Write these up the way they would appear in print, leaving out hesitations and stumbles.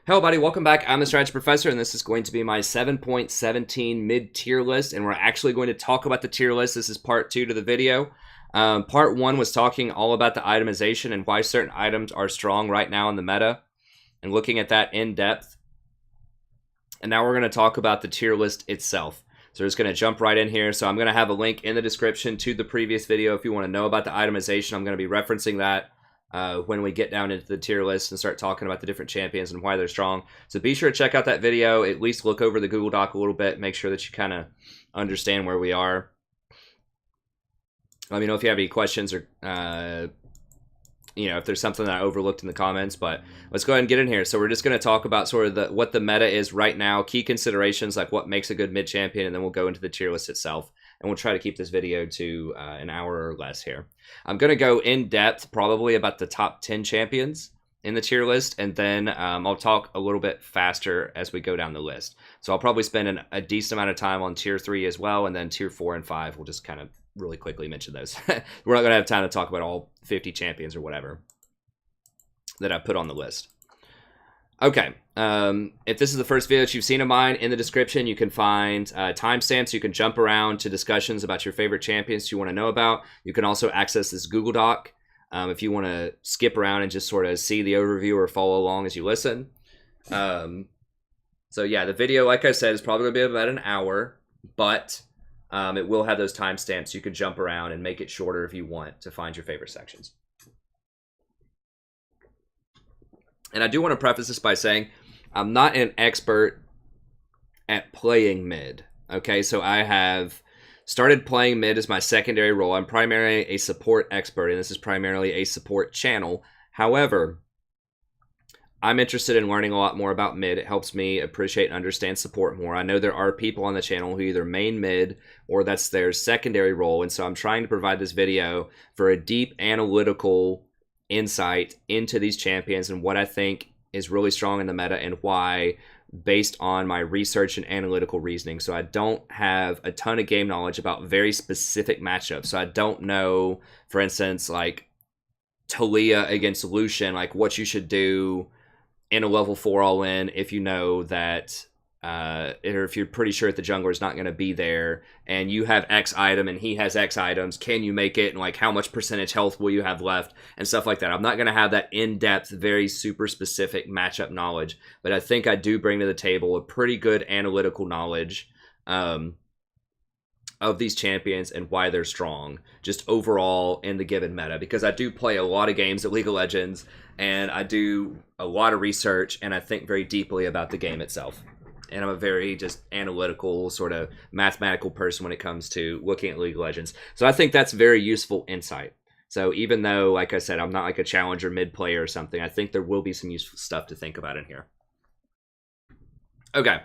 Hello, buddy. Welcome back. I'm the Strategy Professor, and this is going to be my 7.17 mid-tier list, and we're actually going to talk about the tier list. This is part 2 to the video. Part 1 was talking all about the itemization and why certain items are strong right now in the meta, and looking at that in depth. And now we're going to talk about the tier list itself. So we're just going to jump right in here. So I'm going to have a link in the description to the previous video if you want to know about the itemization. I'm going to be referencing that when we get down into the tier list and start talking about the different champions and why they're strong. So be sure to check out that video, at least look over the Google Doc a little bit, make sure that you kind of understand where we are. Let me know if you have any questions or, if there's something that I overlooked in the comments, but let's go ahead and get in here. So we're just going to talk about sort of what the meta is right now, key considerations like what makes a good mid champion, and then we'll go into the tier list itself. And we'll try to keep this video to an hour or less here. I'm going to go in depth probably about the top 10 champions in the tier list, and then I'll talk a little bit faster as we go down the list. So I'll probably spend a decent amount of time on tier 3 as well, and then tier 4 and 5, we'll just kind of really quickly mention those. We're not going to have time to talk about all 50 champions or whatever that I put on the list. Okay, if this is the first video that you've seen of mine, in the description you can find timestamps. You can jump around to discussions about your favorite champions you want to know about. You can also access this Google Doc if you want to skip around and just sort of see the overview or follow along as you listen. So yeah, the video, like I said, is probably going to be about an hour, but it will have those timestamps. You can jump around and make it shorter if you want to find your favorite sections. And I do want to preface this by saying I'm not an expert at playing mid. Okay, so I have started playing mid as my secondary role. I'm primarily a support expert, and this is primarily a support channel. However, I'm interested in learning a lot more about mid. It helps me appreciate and understand support more. I know there are people on the channel who either main mid or that's their secondary role, and so I'm trying to provide this video for a deep analytical insight into these champions and what I think is really strong in the meta and why, based on my research and analytical reasoning. So I don't have a ton of game knowledge about very specific matchups. So I don't know, for instance, like Taliyah against Lucian, like what you should do in a level 4 all-in if you know that or if you're pretty sure that the jungler is not going to be there and you have X item and he has X items, can you make it, and like how much percentage health will you have left and stuff like that. I'm not going to have that in-depth, very super specific matchup knowledge, but I think I do bring to the table a pretty good analytical knowledge of these champions and why they're strong just overall in the given meta, because I do play a lot of games of League of Legends and I do a lot of research and I think very deeply about the game itself. And I'm a very just analytical, sort of mathematical person when it comes to looking at League of Legends. So I think that's very useful insight. So even though, like I said, I'm not like a challenger mid player or something, I think there will be some useful stuff to think about in here. Okay.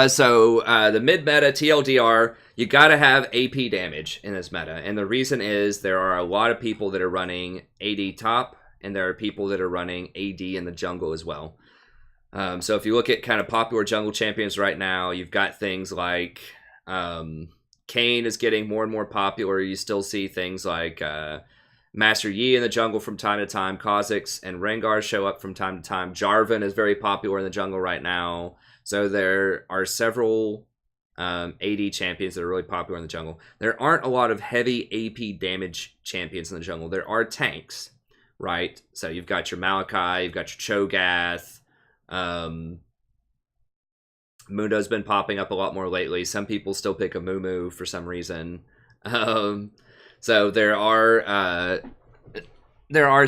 So the mid meta, TLDR, you got to have AP damage in this meta. And the reason is there are a lot of people that are running AD top, and there are people that are running AD in the jungle as well. So if you look at kind of popular jungle champions right now, you've got things like Kayn is getting more and more popular. You still see things like Master Yi in the jungle from time to time. Kha'Zix and Rengar show up from time to time. Jarvan is very popular in the jungle right now. So there are several AD champions that are really popular in the jungle. There aren't a lot of heavy AP damage champions in the jungle. There are tanks, right? So you've got your Maokai, you've got your Cho'Gath. Mundo's been popping up a lot more lately. Some people still pick a Mumu for some reason. So there are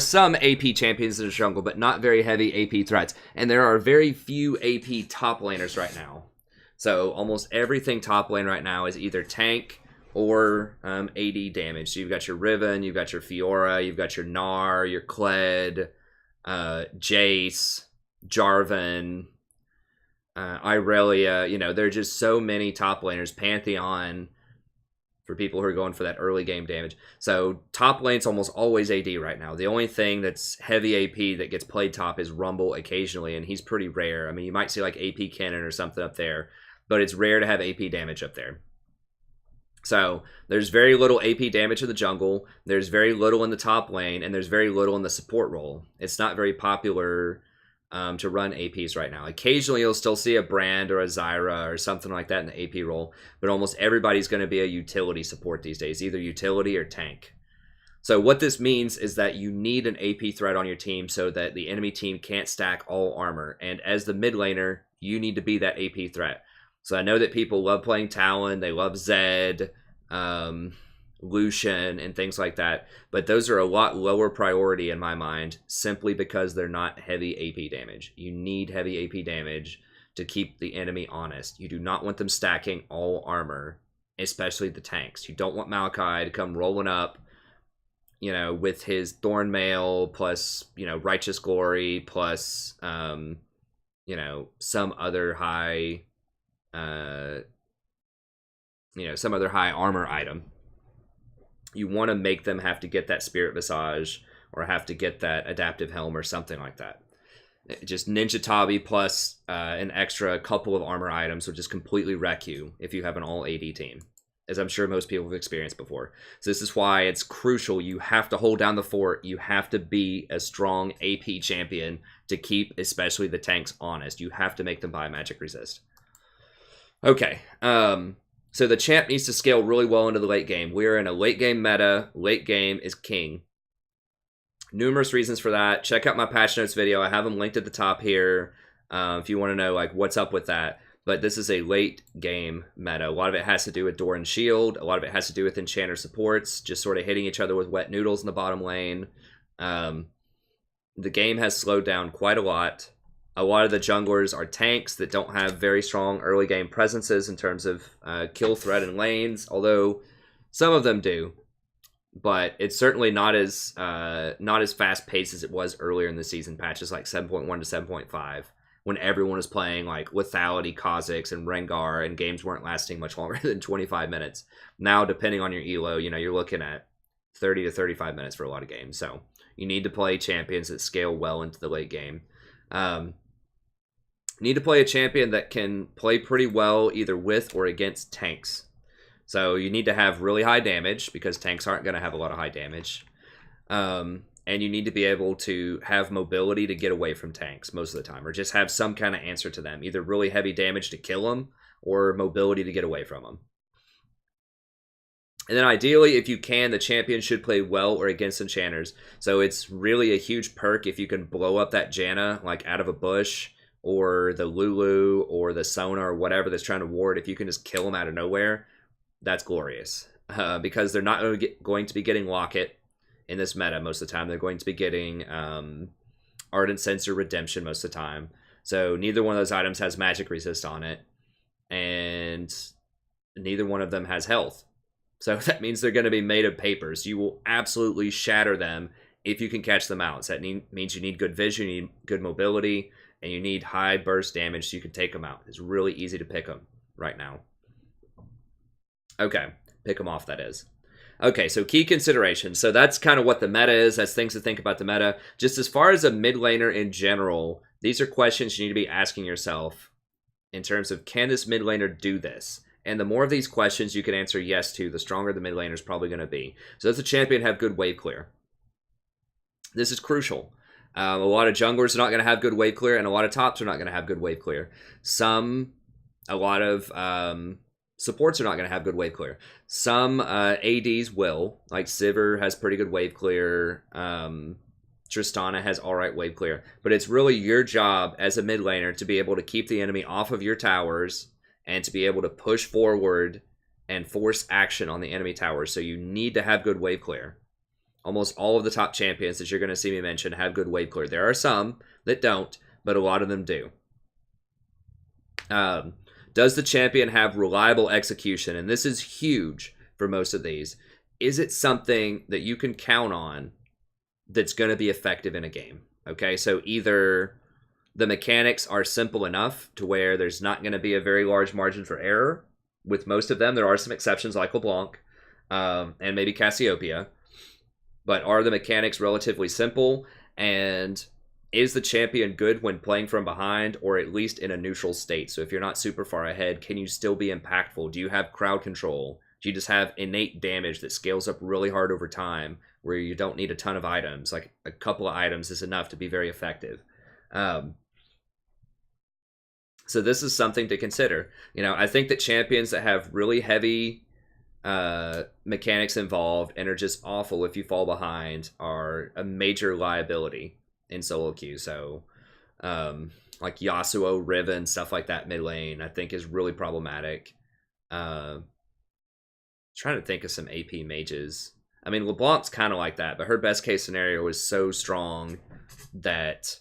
some AP champions in the jungle, but not very heavy AP threats. And there are very few AP top laners right now. So almost everything top lane right now is either tank or AD damage. So you've got your Riven, you've got your Fiora, you've got your Gnar, your Kled, Jace, Jarvan, Irelia. There are just so many top laners. Pantheon, for people who are going for that early game damage. So top lane's almost always AD right now. The only thing that's heavy AP that gets played top is Rumble occasionally, and he's pretty rare. I mean, you might see like AP Cannon or something up there, but it's rare to have AP damage up there. So there's very little AP damage in the jungle, there's very little in the top lane, and there's very little in the support role. It's not very popular to run APs right now. Occasionally, you'll still see a Brand or a Zyra or something like that in the AP role, but almost everybody's going to be a utility support these days, either utility or tank. So what this means is that you need an AP threat on your team so that the enemy team can't stack all armor. And as the mid laner, you need to be that AP threat. So I know that people love playing Talon, they love Zed, Lucian, and things like that. But those are a lot lower priority in my mind, simply because they're not heavy AP damage. You need heavy AP damage to keep the enemy honest. You do not want them stacking all armor, especially the tanks. You don't want Malachi to come rolling up, you know, with his Thornmail plus, you know, Righteous Glory plus, you know, some other high, some other high armor item. You want to make them have to get that Spirit Visage or have to get that Adaptive Helm or something like that. Just Ninja Tabi plus an extra couple of armor items will just completely wreck you if you have an all AD team, as I'm sure most people have experienced before. So this is why it's crucial. You have to hold down the fort. You have to be a strong AP champion to keep especially the tanks honest. You have to make them buy magic resist. Okay, so the champ needs to scale really well into the late game. We're in a late game meta. Late game is king. Numerous reasons for that. Check out my patch notes video. I have them linked at the top here if you want to know like what's up with that. But this is a late game meta. A lot of it has to do with Door and Shield. A lot of it has to do with Enchanter supports, just sort of hitting each other with wet noodles in the bottom lane. The game has slowed down quite a lot. A lot of the junglers are tanks that don't have very strong early game presences in terms of kill threat and lanes, although some of them do. But it's certainly not as fast paced as it was earlier in the season, patches like 7.1 to 7.5, when everyone was playing like Lethality, Kha'Zix, and Rengar, and games weren't lasting much longer than 25 minutes. Now, depending on your elo, you know, you're looking at 30 to 35 minutes for a lot of games. So you need to play champions that scale well into the late game. Need to play a champion that can play pretty well either with or against tanks. So you need to have really high damage, because tanks aren't going to have a lot of high damage. And you need to be able to have mobility to get away from tanks most of the time, or just have some kind of answer to them. Either really heavy damage to kill them, or mobility to get away from them. And then ideally, if you can, the champion should play well or against enchanters. So it's really a huge perk if you can blow up that Janna like out of a bush, or the Lulu, or the Sona, or whatever that's trying to ward. If you can just kill them out of nowhere, that's glorious. Because they're not going to be getting Locket in this meta most of the time. They're going to be getting Ardent Sense or Redemption most of the time. So neither one of those items has magic resist on it. And neither one of them has health. So that means they're going to be made of papers. You will absolutely shatter them if you can catch them out. So that means you need good vision, you need good mobility, and you need high burst damage so you can take them out. It's really easy to pick them right now. Okay, pick them off, that is. Okay, so key considerations. So that's kind of what the meta is. That's things to think about the meta. Just as far as a mid laner in general, these are questions you need to be asking yourself in terms of, can this mid laner do this? And the more of these questions you can answer yes to, the stronger the mid laner is probably going to be. So does the champion have good wave clear? This is crucial. A lot of junglers are not going to have good wave clear, and a lot of tops are not going to have good wave clear. A lot of supports are not going to have good wave clear. Some ADs will, like Sivir has pretty good wave clear. Tristana has alright wave clear. But it's really your job as a mid laner to be able to keep the enemy off of your towers and to be able to push forward and force action on the enemy towers. So you need to have good wave clear. Almost all of the top champions that you're going to see me mention have good wave clear. There are some that don't, but a lot of them do. Does the champion have reliable execution? And this is huge for most of these. Is it something that you can count on that's going to be effective in a game? Okay, so either the mechanics are simple enough to where there's not going to be a very large margin for error. With most of them, there are some exceptions like Leblanc and maybe Cassiopeia. But are the mechanics relatively simple? And is the champion good when playing from behind, or at least in a neutral state? So if you're not super far ahead, can you still be impactful? Do you have crowd control? Do you just have innate damage that scales up really hard over time, where you don't need a ton of items? Like a couple of items is enough to be very effective. So this is something to consider. You know, I think that champions that have really heavy mechanics involved and are just awful if you fall behind are a major liability in solo queue. So like Yasuo, Riven, stuff like that mid lane, I think is really problematic. Trying to think of some AP mages. I mean, LeBlanc's kind of like that, but her best case scenario is so strong that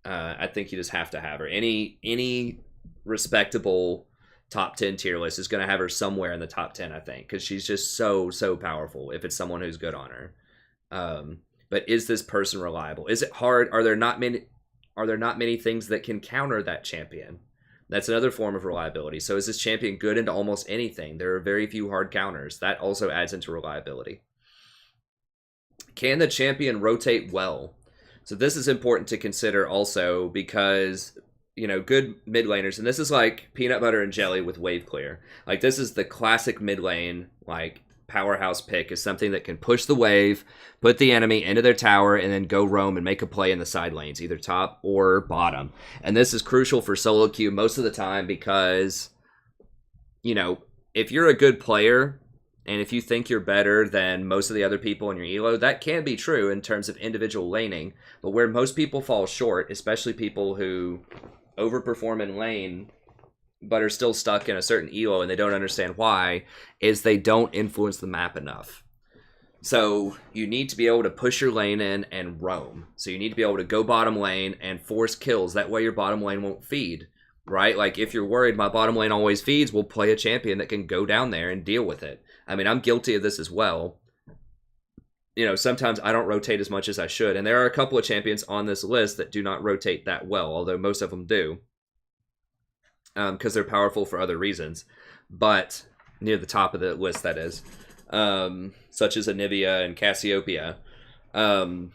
I think you just have to have her. Any respectable top 10 tier list is going to have her somewhere in the top 10, I think, because she's just so powerful if it's someone who's good on her. But is this person reliable? Is it hard? Are there not many things that can counter that champion? That's another form of reliability. So is this champion good into almost anything? There are very few hard counters. That also adds into reliability. Can the champion rotate well? So this is important to consider also because, you know, good mid laners, and this is like peanut butter and jelly with wave clear. Like this is the classic mid lane, like powerhouse pick is something that can push the wave, put the enemy into their tower, and then go roam and make a play in the side lanes, either top or bottom. And this is crucial for solo queue most of the time because, you know, if you're a good player and if you think you're better than most of the other people in your elo, that can be true in terms of individual laning. But where most people fall short, especially people who overperform in lane but are still stuck in a certain elo and they don't understand why, is they don't influence the map enough. So you need to be able to push your lane in and roam. So you need to be able to go bottom lane and force kills. That way your bottom lane won't feed, right? Like if you're worried my bottom lane always feeds, we'll play a champion that can go down there and deal with it. I mean, I'm guilty of this as well. You know, sometimes I don't rotate as much as I should. And there are a couple of champions on this list that do not rotate that well, although most of them do. Because they're powerful for other reasons, but near the top of the list, that is, such as Anivia and Cassiopeia. But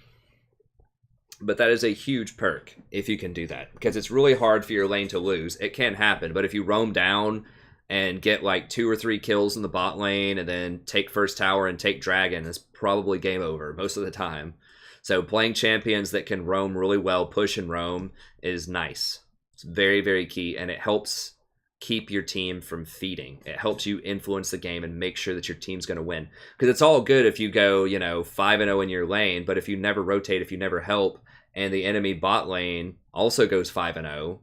that is a huge perk if you can do that, because it's really hard for your lane to lose. It can happen, but if you roam down and get like 2 or 3 kills in the bot lane and then take first tower and take dragon, it's probably game over most of the time. So playing champions that can roam really well, push and roam, is nice. It's very, very key, and it helps keep your team from feeding. It helps you influence the game and make sure that your team's going to win. Because it's all good if you go, you know, 5-0 in your lane, but if you never rotate, if you never help, and the enemy bot lane also goes 5-0,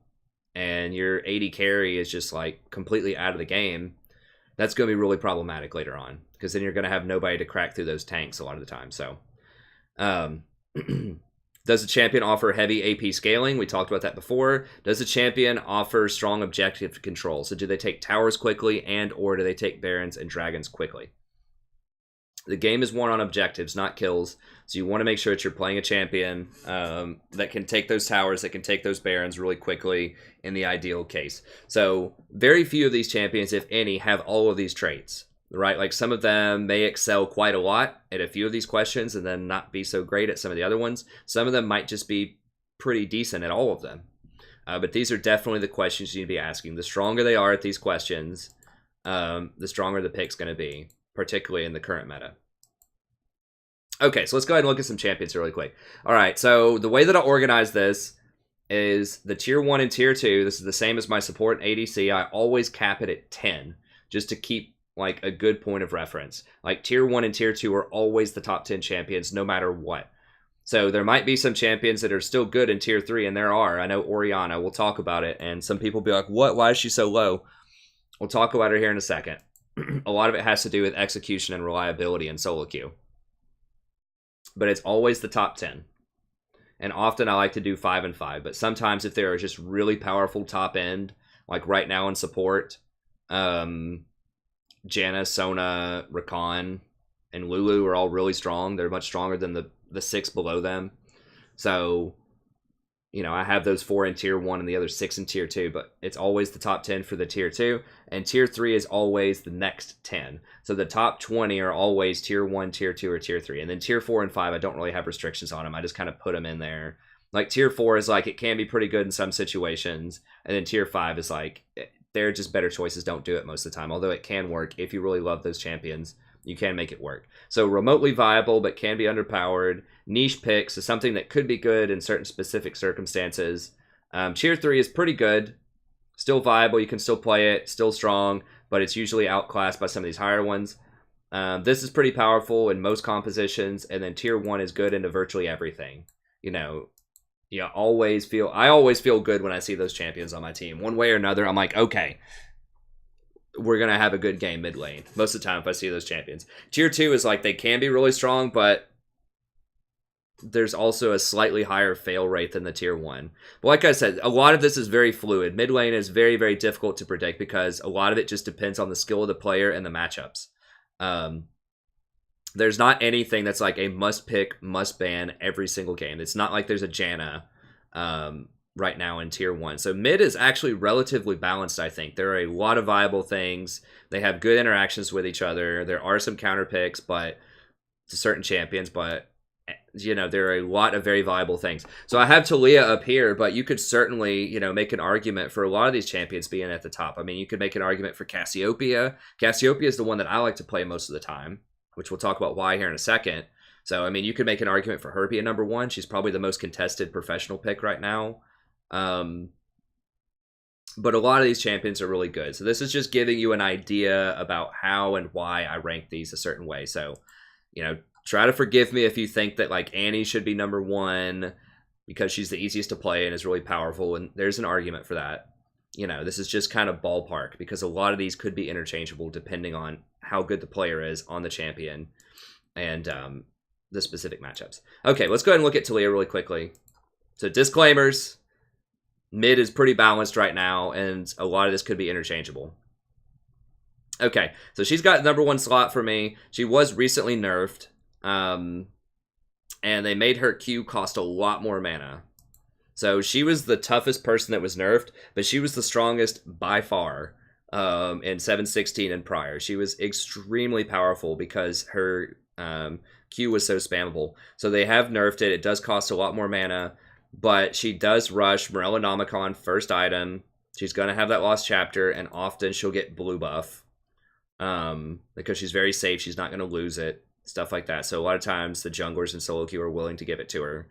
and your AD carry is just like completely out of the game, that's going to be really problematic later on. Because then you're going to have nobody to crack through those tanks a lot of the time. So, does the champion offer heavy AP scaling? We talked about that before. Does the champion offer strong objective control? So do they take towers quickly and or do they take barons and dragons quickly? The game is won on objectives, not kills. So you want to make sure that you're playing a champion that can take those towers, that can take those barons really quickly in the ideal case. So very few of these champions, if any, have all of these traits. Right, like some of them may excel quite a lot at a few of these questions and then not be so great at some of the other ones. Some of them might just be pretty decent at all of them. But these are definitely the questions you need to be asking. The stronger they are at these questions, the stronger the pick's going to be, particularly in the current meta. Okay, so let's go ahead and look at some champions really quick. All right, so the way that I organize this is the tier 1 and tier 2. This is the same as my support and ADC. I always cap it at 10 just to keep like a good point of reference. Like tier 1 and tier 2 are always the top 10 champions no matter what. So there might be some champions that are still good in tier 3, and there are. I know Orianna, we'll talk about it, and some people be like, what? Why is she so low? We'll talk about her here in a second. A lot of it has to do with execution and reliability in solo queue. But it's always the top 10. And often I like to do 5 and 5, but sometimes if there are just really powerful top end, like right now in support, Janna, Sona, Rakan, and Lulu are all really strong. They're much stronger than the 6 below them. So, you know, I have those 4 in tier 1 and the other 6 in tier 2, but it's always the top 10 for the tier 2. And tier 3 is always the next 10. So the top 20 are always tier 1, tier 2, or tier 3. And then tier 4 and 5, I don't really have restrictions on them. I just kind of put them in there. Like tier 4 is like, it can be pretty good in some situations. And then tier 5 is like, they're just better choices. Don't do it most of the time. Although it can work if you really love those champions. You can make it work. So remotely viable, but can be underpowered. Niche picks is something that could be good in certain specific circumstances. Tier 3 is pretty good. Still viable. You can still play it. Still strong, but it's usually outclassed by some of these higher ones. This is pretty powerful in most compositions, and then tier 1 is good into virtually everything. You know, I always feel good when I see those champions on my team. One way or another, I'm like, okay, we're going to have a good game mid lane. Most of the time if I see those champions. Tier 2 is like, they can be really strong, but there's also a slightly higher fail rate than the tier 1. But like I said, a lot of this is very fluid. Mid lane is very, very difficult to predict because a lot of it just depends on the skill of the player and the matchups. There's not anything that's like a must pick, must ban every single game. It's not like there's a Janna right now in tier 1. So mid is actually relatively balanced, I think. There are a lot of viable things. They have good interactions with each other. There are some counter picks, but to certain champions, but you know, there are a lot of very viable things. So I have Taliyah up here, but you could certainly, you know, make an argument for a lot of these champions being at the top. I mean, you could make an argument for Cassiopeia. Cassiopeia is the one that I like to play most of the time, which we'll talk about why here in a second. So, I mean, you could make an argument for her being number 1. She's probably the most contested professional pick right now. But a lot of these champions are really good. So this is just giving you an idea about how and why I rank these a certain way. So, you know, try to forgive me if you think that like Annie should be number 1 because she's the easiest to play and is really powerful. And there's an argument for that. You know, this is just kind of ballpark because a lot of these could be interchangeable depending on how good the player is on the champion and the specific matchups. Okay, let's go ahead and look at Taliyah really quickly. So disclaimers, mid is pretty balanced right now and a lot of this could be interchangeable. Okay, so she's got number 1 slot for me. She was recently nerfed. And they made her Q cost a lot more mana. So she was the toughest person that was nerfed, but she was the strongest by far in 7.16 and prior. She was extremely powerful because her Q was so spammable. So they have nerfed it. It does cost a lot more mana, but she does rush Morellonomicon first item. She's going to have that lost chapter, and often she'll get blue buff because she's very safe. She's not going to lose it. Stuff like that. So a lot of times the junglers in solo queue are willing to give it to her.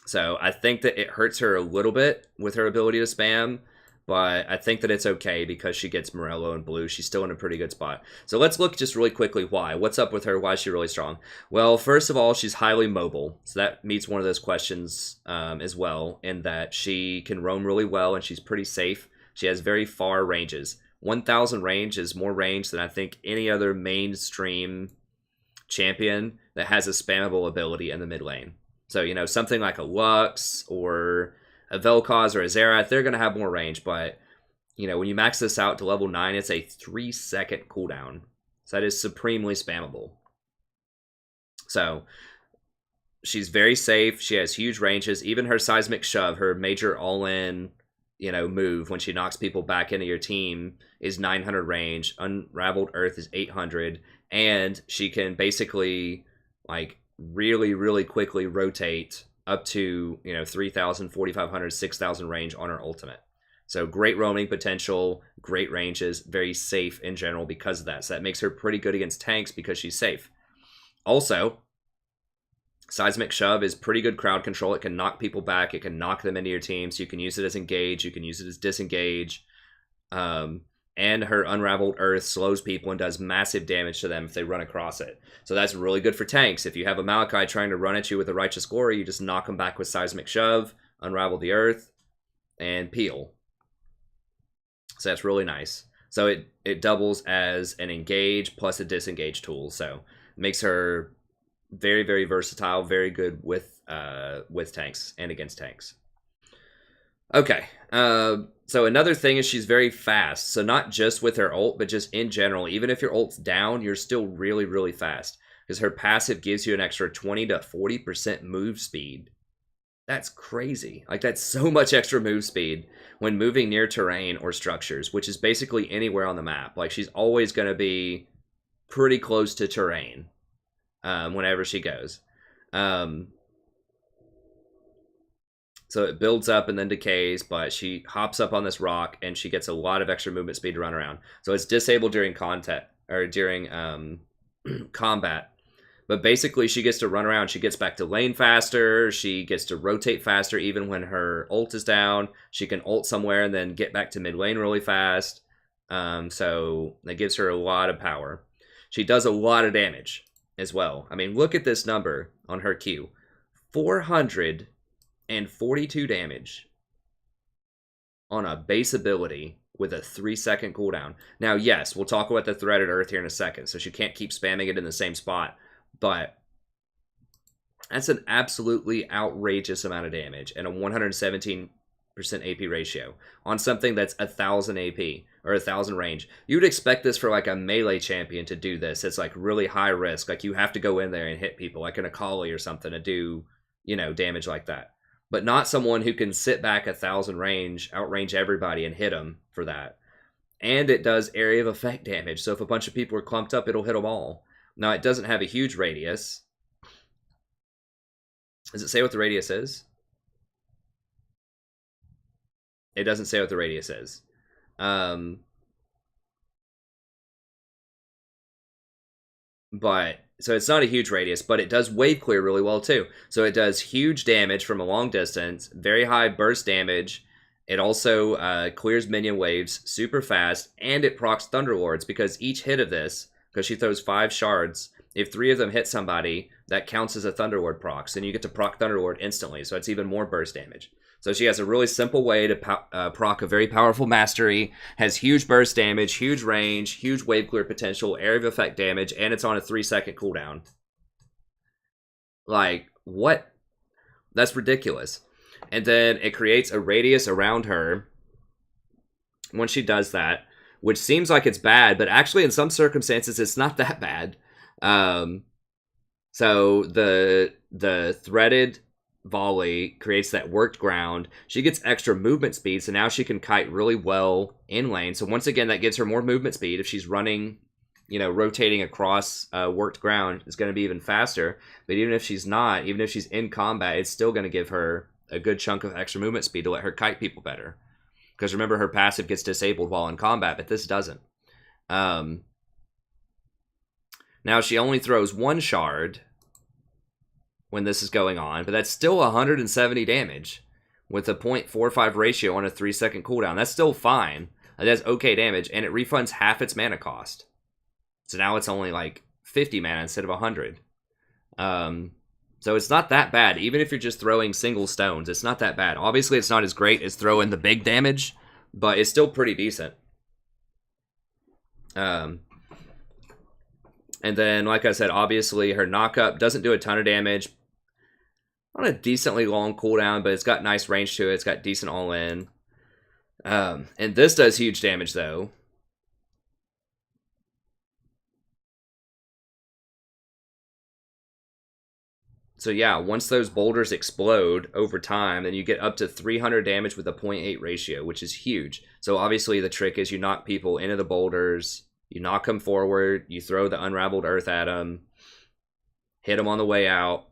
So I think that it hurts her a little bit with her ability to spam, but I think that it's okay because she gets Morello and blue. She's still in a pretty good spot. So let's look just really quickly why. What's up with her? Why is she really strong? Well, first of all, she's highly mobile. So that meets one of those questions as well, in that she can roam really well and she's pretty safe. She has very far ranges. 1,000 range is more range than I think any other mainstream champion that has a spammable ability in the mid lane. So, you know, something like a Lux or a Vel'Koz or a Xerath, they're going to have more range. But, you know, when you max this out to level 9, it's a 3-second cooldown. So that is supremely spammable. So she's very safe. She has huge ranges. Even her Seismic Shove, her major all-in, you know, move when she knocks people back into your team is 900 range. Unraveled Earth is 800, and she can basically like really, really quickly rotate up to, you know, 3,000, 4,500, 6,000 range on her ultimate. So great roaming potential, great ranges, very safe in general because of that. So that makes her pretty good against tanks because she's safe. Also, Seismic Shove is pretty good crowd control. It can knock people back. It can knock them into your team. So you can use it as engage. You can use it as disengage. And her Unraveled Earth slows people and does massive damage to them if they run across it. So that's really good for tanks. If you have a Malachi trying to run at you with a Righteous Glory, you just knock them back with Seismic Shove, Unravel the Earth, and peel. So that's really nice. So it doubles as an engage plus a disengage tool. So it makes her very, very versatile, very good with tanks and against tanks. Okay, so another thing is she's very fast. So not just with her ult, but just in general. Even if your ult's down, you're still really, really fast. Because her passive gives you an extra 20 to 40% move speed. That's crazy. Like, that's so much extra move speed when moving near terrain or structures, which is basically anywhere on the map. Like, she's always going to be pretty close to terrain whenever she goes. So it builds up and then decays, but she hops up on this rock and she gets a lot of extra movement speed to run around. So it's disabled during combat, But basically, she gets to run around. She gets back to lane faster. She gets to rotate faster even when her ult is down. She can ult somewhere and then get back to mid lane really fast. So that gives her a lot of power. She does a lot of damage as well. I mean, look at this number on her Q. 442 damage on a base ability with a 3-second cooldown. Now, yes, we'll talk about the threaded earth here in a second, so she can't keep spamming it in the same spot. But that's an absolutely outrageous amount of damage and a 117% AP ratio on something that's 1,000 AP or 1,000 range. You would expect this for like a melee champion to do this. It's like really high risk. Like you have to go in there and hit people like an Akali or something to do, you know, damage like that. But not someone who can sit back 1,000 range, outrange everybody and hit them for that. And it does area of effect damage. So if a bunch of people are clumped up, it'll hit them all. Now, it doesn't have a huge radius. Does it say what the radius is? It doesn't say what the radius is. But, so it's not a huge radius, but it does wave clear really well too. So it does huge damage from a long distance, very high burst damage. It also clears minion waves super fast, and it procs Thunderlords because each hit of this, because she throws 5 shards. If 3 of them hit somebody, that counts as a Thunderlord proc. And you get to proc Thunderlord instantly, so it's even more burst damage. So she has a really simple way to proc a very powerful mastery, has huge burst damage, huge range, huge wave clear potential, area of effect damage, and it's on a 3-second cooldown. Like, what? That's ridiculous. And then it creates a radius around her when she does that, which seems like it's bad, but actually in some circumstances it's not that bad. So the threaded volley creates that worked ground. She gets extra movement speed, so now she can kite really well in lane. So once again, that gives her more movement speed. If she's running, you know, rotating across worked ground, it's going to be even faster. But even if she's not, even if she's in combat, it's still going to give her a good chunk of extra movement speed to let her kite people better. Because remember, her passive gets disabled while in combat, but this doesn't. Now, she only throws 1 shard when this is going on, but that's still 170 damage with a 0.45 ratio on a 3-second cooldown. That's still fine. That's okay damage, and it refunds half its mana cost. So now it's only like 50 mana instead of 100. So it's not that bad. Even if you're just throwing single stones, it's not that bad. Obviously, it's not as great as throwing the big damage, but it's still pretty decent. And then, like I said, obviously, her knockup doesn't do a ton of damage. On a decently long cooldown, but it's got nice range to it. It's got decent all-in. And this does huge damage, though. So yeah, once those boulders explode over time, then you get up to 300 damage with a 0.8 ratio, which is huge. So obviously the trick is you knock people into the boulders, you knock them forward, you throw the unraveled earth at them, hit them on the way out,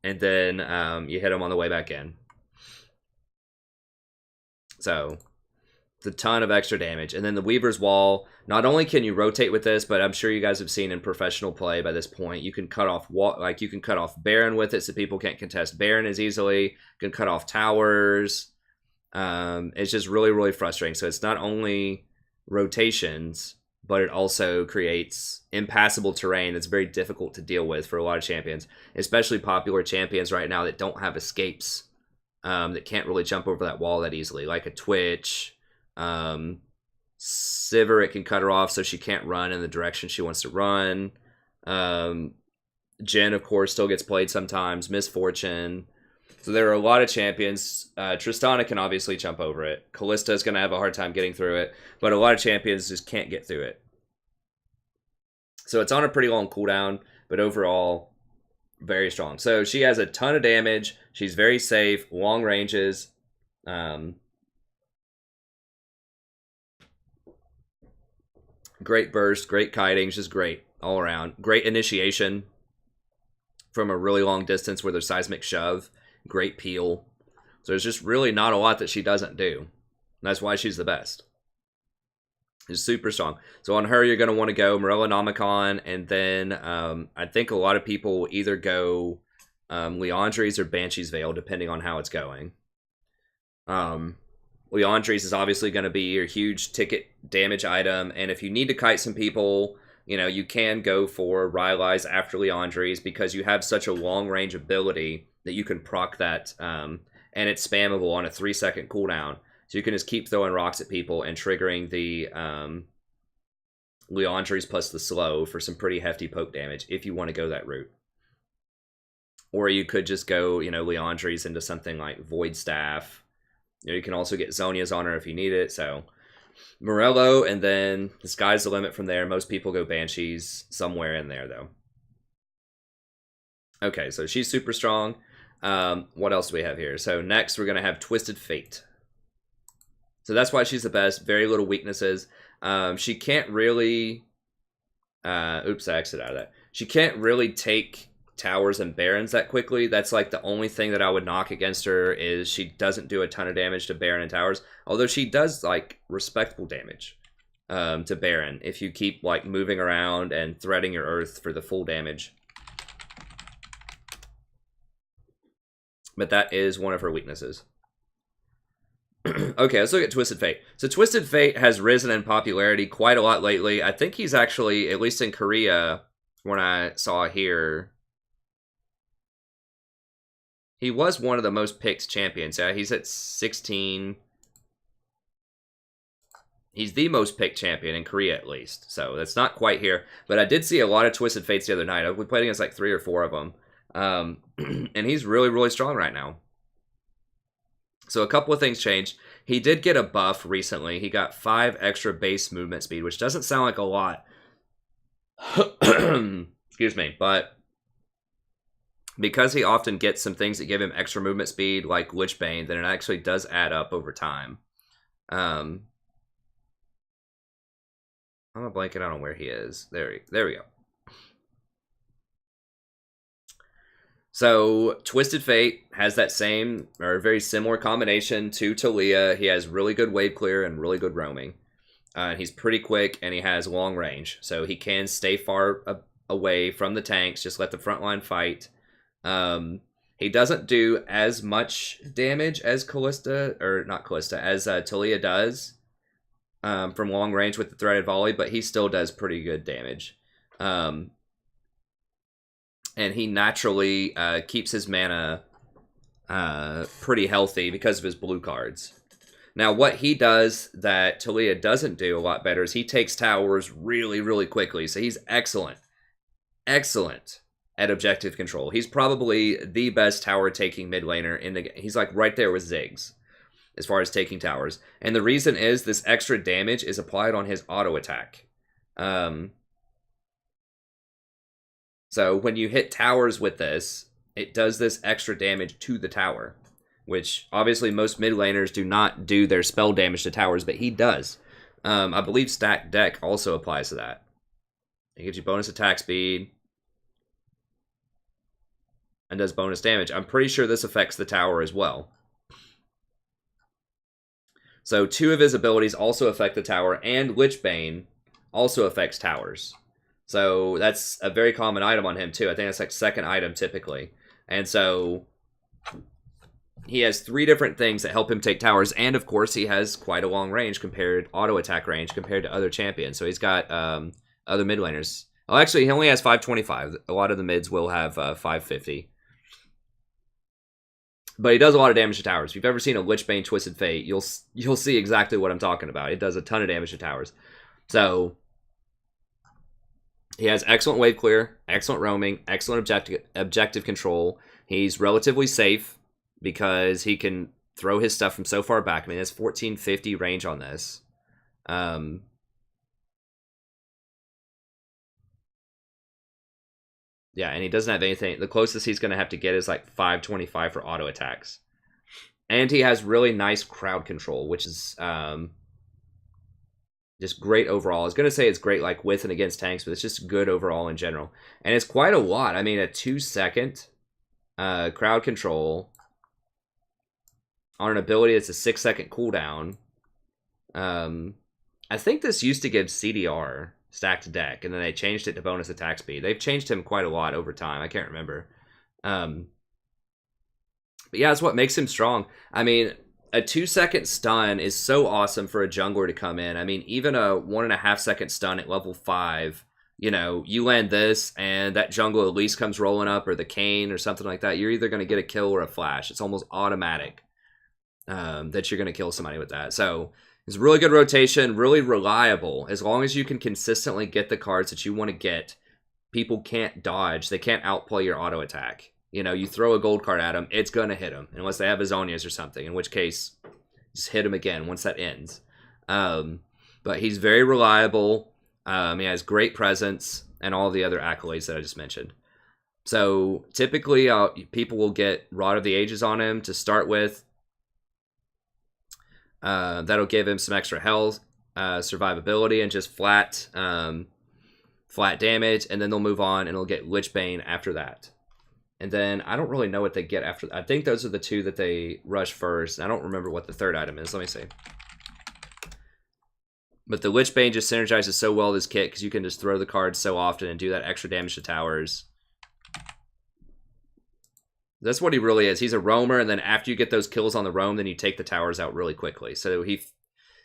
and then you hit them on the way back in. So it's a ton of extra damage. And then the Weaver's Wall, not only can you rotate with this, but I'm sure you guys have seen in professional play by this point, you can cut off you can cut off Baron with it so people can't contest Baron as easily. You can cut off towers. It's just really, really frustrating. So it's not only rotations, but it also creates impassable terrain that's very difficult to deal with for a lot of champions, especially popular champions right now that don't have escapes, that can't really jump over that wall that easily, like a Twitch. Sivir, it can cut her off so she can't run in the direction she wants to run. Jhin, of course, still gets played sometimes. Misfortune. So there are a lot of champions. Tristana can obviously jump over it. Kalista is going to have a hard time getting through it. But a lot of champions just can't get through it. So it's on a pretty long cooldown. But overall, very strong. So she has a ton of damage. She's very safe. Long ranges. Great burst. Great kiting. Just great all around. Great initiation from a really long distance with her seismic shove. Great peel. So there's just really not a lot that she doesn't do. And that's why she's the best. Is super strong. So on her, you're going to want to go Morellonomicon, and then I think a lot of people will either go Leandres or Banshee's Veil, depending on how it's going. Leandres is obviously going to be your huge ticket damage item, and if you need to kite some people, you know, you can go for Rylai's after Leandres because you have such a long range ability that you can proc that, and it's spammable on a 3-second cooldown. So you can just keep throwing rocks at people and triggering the Leandres plus the slow for some pretty hefty poke damage if you want to go that route. Or you could just go, you know, Leandres into something like Void Staff. You know, you can also get Zonia's on her if you need it. So Morello, and then the sky's the limit from there. Most people go Banshees somewhere in there, though. Okay, so she's super strong. What else do we have here? So next we're going to have Twisted Fate. So that's why she's the best. Very little weaknesses. She can't really... oops, I exited out of that. She can't really take towers and barons that quickly. That's like the only thing that I would knock against her is she doesn't do a ton of damage to baron and towers. Although she does like respectable damage to baron if you keep like moving around and threading your earth for the full damage. But that is one of her weaknesses. Okay, let's look at Twisted Fate. So Twisted Fate has risen in popularity quite a lot lately. I think he's actually, at least in Korea, when I saw here, he was one of the most picked champions. Yeah, he's at 16. He's the most picked champion in Korea, at least. So that's not quite here. But I did see a lot of Twisted Fates the other night. We played against like 3 or 4 of them. And he's really, really strong right now. So a couple of things changed. He did get a buff recently. He got 5 extra base movement speed, which doesn't sound like a lot. Excuse me. But because he often gets some things that give him extra movement speed, like Lichbane, then it actually does add up over time. I'm blanking out on where he is. There we go. So, Twisted Fate has that same, or very similar combination to Taliyah. He has really good wave clear and really good roaming. He's pretty quick, and he has long range. So, he can stay far away from the tanks, just let the front line fight. He doesn't do as much damage as Callista, or not Callista, as Taliyah does from long range with the threaded volley, but he still does pretty good damage. And he naturally keeps his mana pretty healthy because of his blue cards. Now, what he does that Taliyah doesn't do a lot better is he takes towers really, really quickly. So he's excellent at objective control. He's probably the best tower-taking mid laner in the game. He's like right there with Ziggs as far as taking towers. And the reason is this extra damage is applied on his auto attack. So when you hit towers with this, it does this extra damage to the tower, which obviously most mid laners do not do their spell damage to towers, but he does. I believe Stacked Deck also applies to that. It gives you bonus attack speed and does bonus damage. I'm pretty sure this affects the tower as well. So 2 of his abilities also affect the tower, and Lichbane also affects towers. So that's a very common item on him too. I think that's like second item typically. And so he has 3 different things that help him take towers. And of course he has quite a long range auto attack range compared to other champions. So he's got other mid laners. Well, actually he only has 525. A lot of the mids will have 550. But he does a lot of damage to towers. If you've ever seen a Lichbane Twisted Fate, you'll see exactly what I'm talking about. It does a ton of damage to towers. So he has excellent wave clear, excellent roaming, excellent objective control. He's relatively safe because he can throw his stuff from so far back. I mean, it's 1450 range on this. Yeah, and he doesn't have anything. The closest he's going to have to get is like 525 for auto attacks. And he has really nice crowd control, which is just great overall. I was going to say it's great like with and against tanks, but it's just good overall in general. And it's quite a lot. I mean, a 2-second crowd control on an ability that's a 6-second cooldown I think this used to give CDR stacked deck, and then they changed it to bonus attack speed. They've changed him quite a lot over time. I can't remember. But yeah, that's what makes him strong. I mean, a 2-second stun is so awesome for a jungler to come in. I mean, even a 1.5-second stun at level 5, you know, you land this and that jungle at least comes rolling up, or the cane or something like that. You're either going to get a kill or a flash. It's almost automatic that you're going to kill somebody with that. So it's really good rotation, really reliable. As long as you can consistently get the cards that you want to get, people can't dodge. They can't outplay your auto attack. You know, you throw a gold card at them, it's going to hit them. Unless they have Azonias or something, in which case, just hit him again once that ends. But he's very reliable. He has great presence and all the other accolades that I just mentioned. So typically, people will get Rod of the Ages on him to start with. That'll give him some extra health, survivability, and just flat damage. And then they'll move on, and they'll get Lichbane after that. And then I don't really know what they get after. I think those are the two that they rush first. I don't remember what the third item is. Let me see. But the Lichbane just synergizes so well with this kit because you can just throw the cards so often and do that extra damage to towers. That's what he really is. He's a roamer, and then after you get those kills on the roam, then you take the towers out really quickly. So he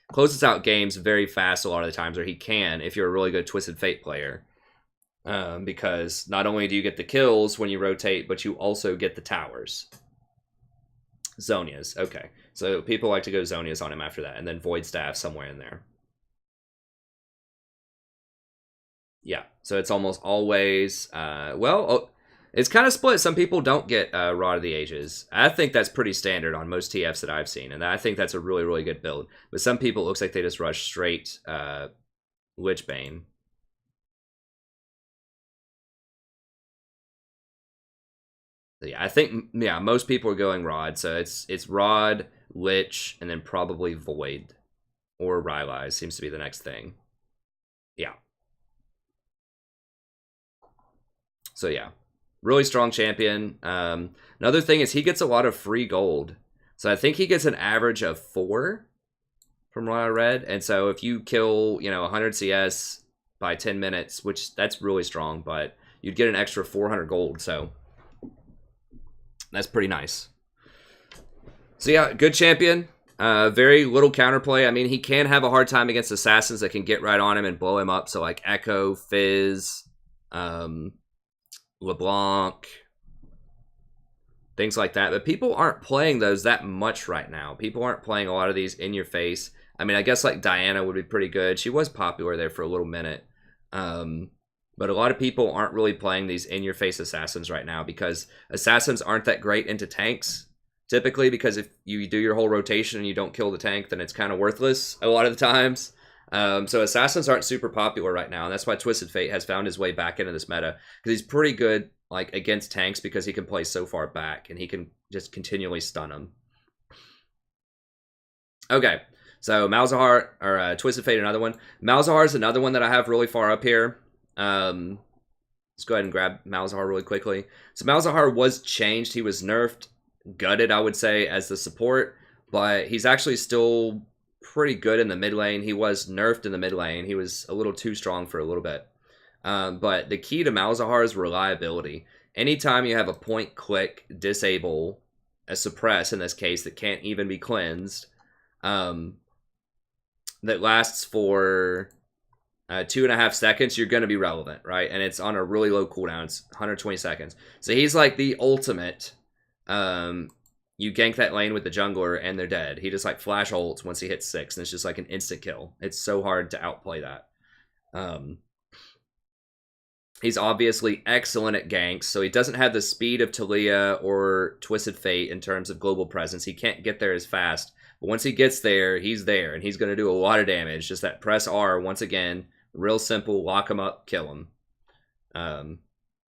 closes out games very fast a lot of the times, or he can if you're a really good Twisted Fate player. Because not only do you get the kills when you rotate, but you also get the towers. Zonias, okay. So people like to go Zonias on him after that, and then Void Staff somewhere in there. Yeah, so it's almost always, it's kind of split. Some people don't get Rod of the Ages. I think that's pretty standard on most TFs that I've seen, and I think that's a really, really good build. But some people, it looks like they just rush straight Lichbane. Yeah, I think most people are going Rod, so it's Rod, Lich, and then probably Void or Rylai's seems to be the next thing. Yeah. So yeah, really strong champion. Another thing is he gets a lot of free gold, so I think he gets an average of 4 from what I read. And so if you kill 100 CS by 10 minutes, which that's really strong, but you'd get an extra 400 gold. So that's pretty nice. So yeah, good champion. Very little counterplay. I mean, he can have a hard time against assassins that can get right on him and blow him up. So like Ekko, Fizz, LeBlanc, things like that. But people aren't playing those that much right now. People aren't playing a lot of these in your face. I mean, I guess like Diana would be pretty good. She was popular there for a little minute. But a lot of people aren't really playing these in-your-face assassins right now because assassins aren't that great into tanks, typically, because if you do your whole rotation and you don't kill the tank, then it's kind of worthless a lot of the times. So assassins aren't super popular right now, and that's why Twisted Fate has found his way back into this meta, because he's pretty good like against tanks because he can play so far back, and he can just continually stun them. Okay, so Malzahar, or Twisted Fate, another one. Malzahar is another one that I have really far up here. Let's go ahead and grab Malzahar really quickly. So Malzahar was changed. He was nerfed, gutted, I would say, as the support, but he's actually still pretty good in the mid lane. He was nerfed in the mid lane. He was a little too strong for a little bit. But the key to Malzahar is reliability. Anytime you have a point click disable, a suppress in this case that can't even be cleansed, that lasts for 2.5 seconds, you're going to be relevant, right? And it's on a really low cooldown. It's 120 seconds. So he's like the ultimate. You gank that lane with the jungler and they're dead. He just like flash ults once he hits 6, and it's just like an instant kill. It's so hard to outplay that. He's obviously excellent at ganks, so he doesn't have the speed of Taliyah or Twisted Fate in terms of global presence. He can't get there as fast, but once he gets there, he's there, and he's going to do a lot of damage. Just that press R, once again, real simple, lock him up, kill him.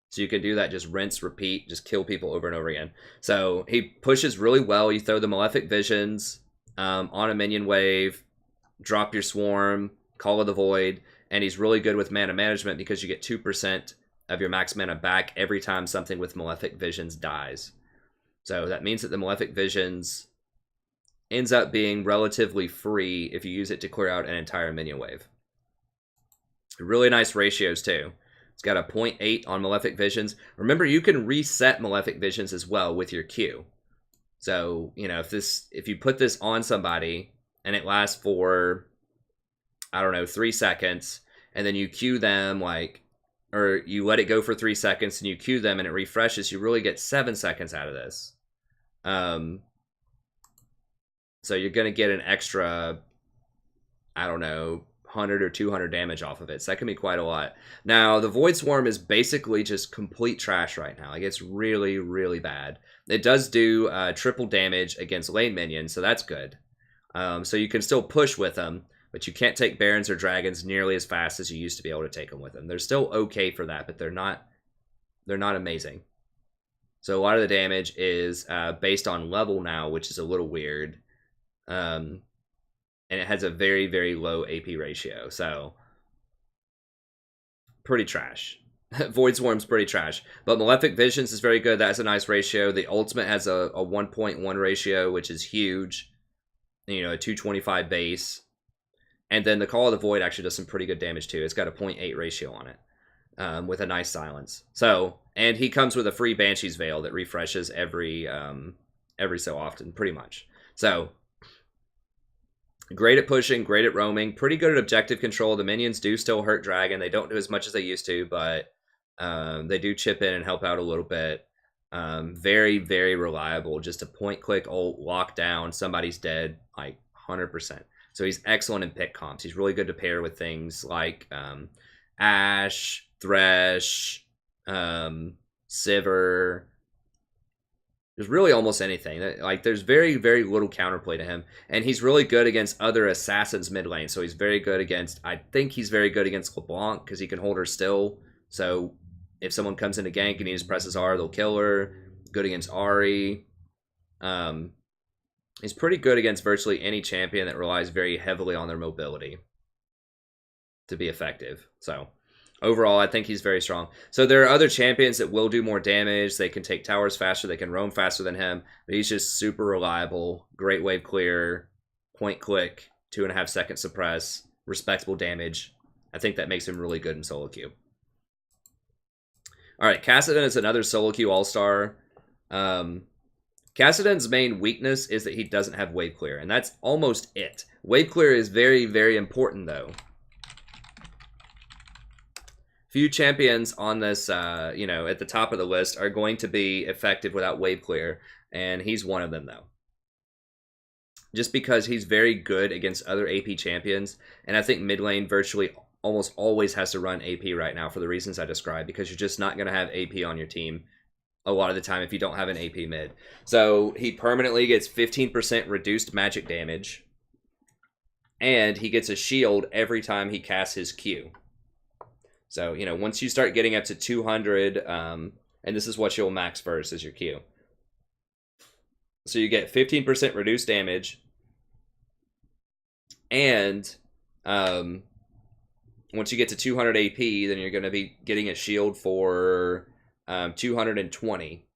So you can do that, just rinse, repeat, just kill people over and over again. So he pushes really well. You throw the Malefic Visions on a minion wave, drop your Swarm, Call of the Void, and he's really good with mana management because you get 2% of your max mana back every time something with Malefic Visions dies. So that means that the Malefic Visions ends up being relatively free if you use it to clear out an entire minion wave. Really nice ratios too. It's got a 0.8 on Malefic Visions. Remember, you can reset Malefic Visions as well with your Q. So, you know, if you put this on somebody and it lasts for, I don't know, 3 seconds, and then you Q them, like, or you let it go for 3 seconds and you Q them and it refreshes, you really get 7 seconds out of this. So you're going to get an extra, I don't know, 100 or 200 damage off of it. So that can be quite a lot. Now, the Void Swarm is basically just complete trash right now. Like, it's really, really bad. It does do triple damage against lane minions, so that's good. So you can still push with them, but you can't take Barons or Dragons nearly as fast as you used to be able to take them with them. They're still okay for that, but they're not amazing. So a lot of the damage is based on level now, which is a little weird. And it has a very, very low AP ratio, so pretty trash. Void Swarm's pretty trash. But Malefic Visions is very good. That's a nice ratio. The Ultimate has a 1.1 ratio, which is huge. You know, a 225 base. And then the Call of the Void actually does some pretty good damage too. It's got a 0.8 ratio on it, with a nice silence. So, and he comes with a free Banshee's Veil that refreshes every so often, pretty much. So, great at pushing, great at roaming, pretty good at objective control. The minions do still hurt Dragon. They don't do as much as they used to, but they do chip in and help out a little bit. Very, very reliable. Just a point-click ult, lock down, somebody's dead, like 100%. So he's excellent in pick comps. He's really good to pair with things like Ashe, Thresh, Sivir. There's really almost anything. Like, there's very, very little counterplay to him. And he's really good against other assassins mid lane. So he's very good against, I think he's very good against Leblanc because he can hold her still. So if someone comes into gank and he just presses R, they'll kill her. Good against Ahri. He's pretty good against virtually any champion that relies very heavily on their mobility to be effective. So overall, I think he's very strong. So there are other champions that will do more damage. They can take towers faster. They can roam faster than him. But he's just super reliable. Great wave clear. Point click. 2.5 second suppress. Respectable damage. I think that makes him really good in solo queue. Alright, Kassadin is another solo queue all-star. Kassadin's main weakness is that he doesn't have wave clear. And that's almost it. Wave clear is very, very important though. Few champions on this, you know, at the top of the list are going to be effective without wave clear, and he's one of them, though. Just because he's very good against other AP champions, and I think mid lane virtually almost always has to run AP right now for the reasons I described, because you're just not going to have AP on your team a lot of the time if you don't have an AP mid. So he permanently gets 15% reduced magic damage, and he gets a shield every time he casts his Q. So, you know, once you start getting up to 200, and this is what you'll max first as your Q. So you get 15% reduced damage, and once you get to 200 AP, then you're going to be getting a shield for 220.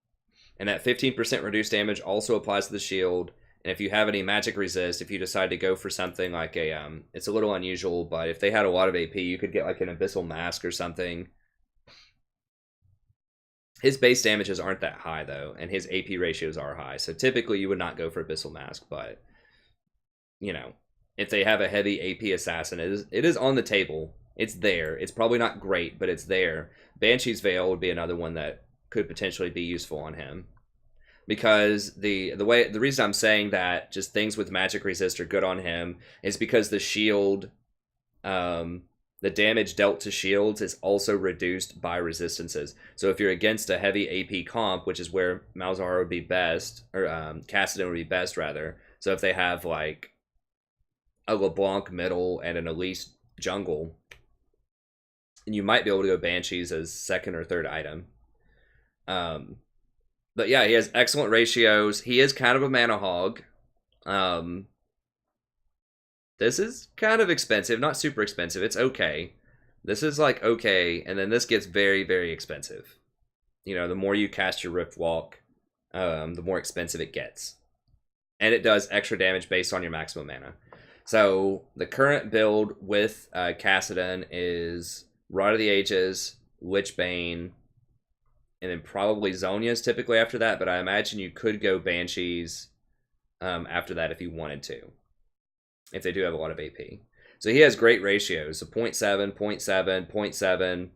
And that 15% reduced damage also applies to the shield. And if you have any magic resist, if you decide to go for something like a, it's a little unusual, but if they had a lot of AP, you could get like an Abyssal Mask or something. His base damages aren't that high though, and his AP ratios are high. So typically you would not go for Abyssal Mask, but, you know, if they have a heavy AP assassin, it is on the table. It's there. It's probably not great, but it's there. Banshee's Veil would be another one that could potentially be useful on him. Because the reason I'm saying that just things with magic resist are good on him is because the shield, the damage dealt to shields is also reduced by resistances. So if you're against a heavy AP comp, which is where Malzahar would be best, or Kassadin would be best rather. So if they have like a LeBlanc middle and an Elise jungle, you might be able to go Banshees as second or third item. But yeah, he has excellent ratios. He is kind of a mana hog. This is kind of expensive. Not super expensive. It's okay. This is like okay. And then this gets very, very expensive. You know, the more you cast your Rift Walk, the more expensive it gets. and it does extra damage based on your maximum mana. So the current build with Kassadin is Rod of the Ages, Lichbane, and then probably Zhonya's typically after that, but I imagine you could go Banshees after that if you wanted to, if they do have a lot of AP. So he has great ratios, so 0.7, 0.7, 0.7,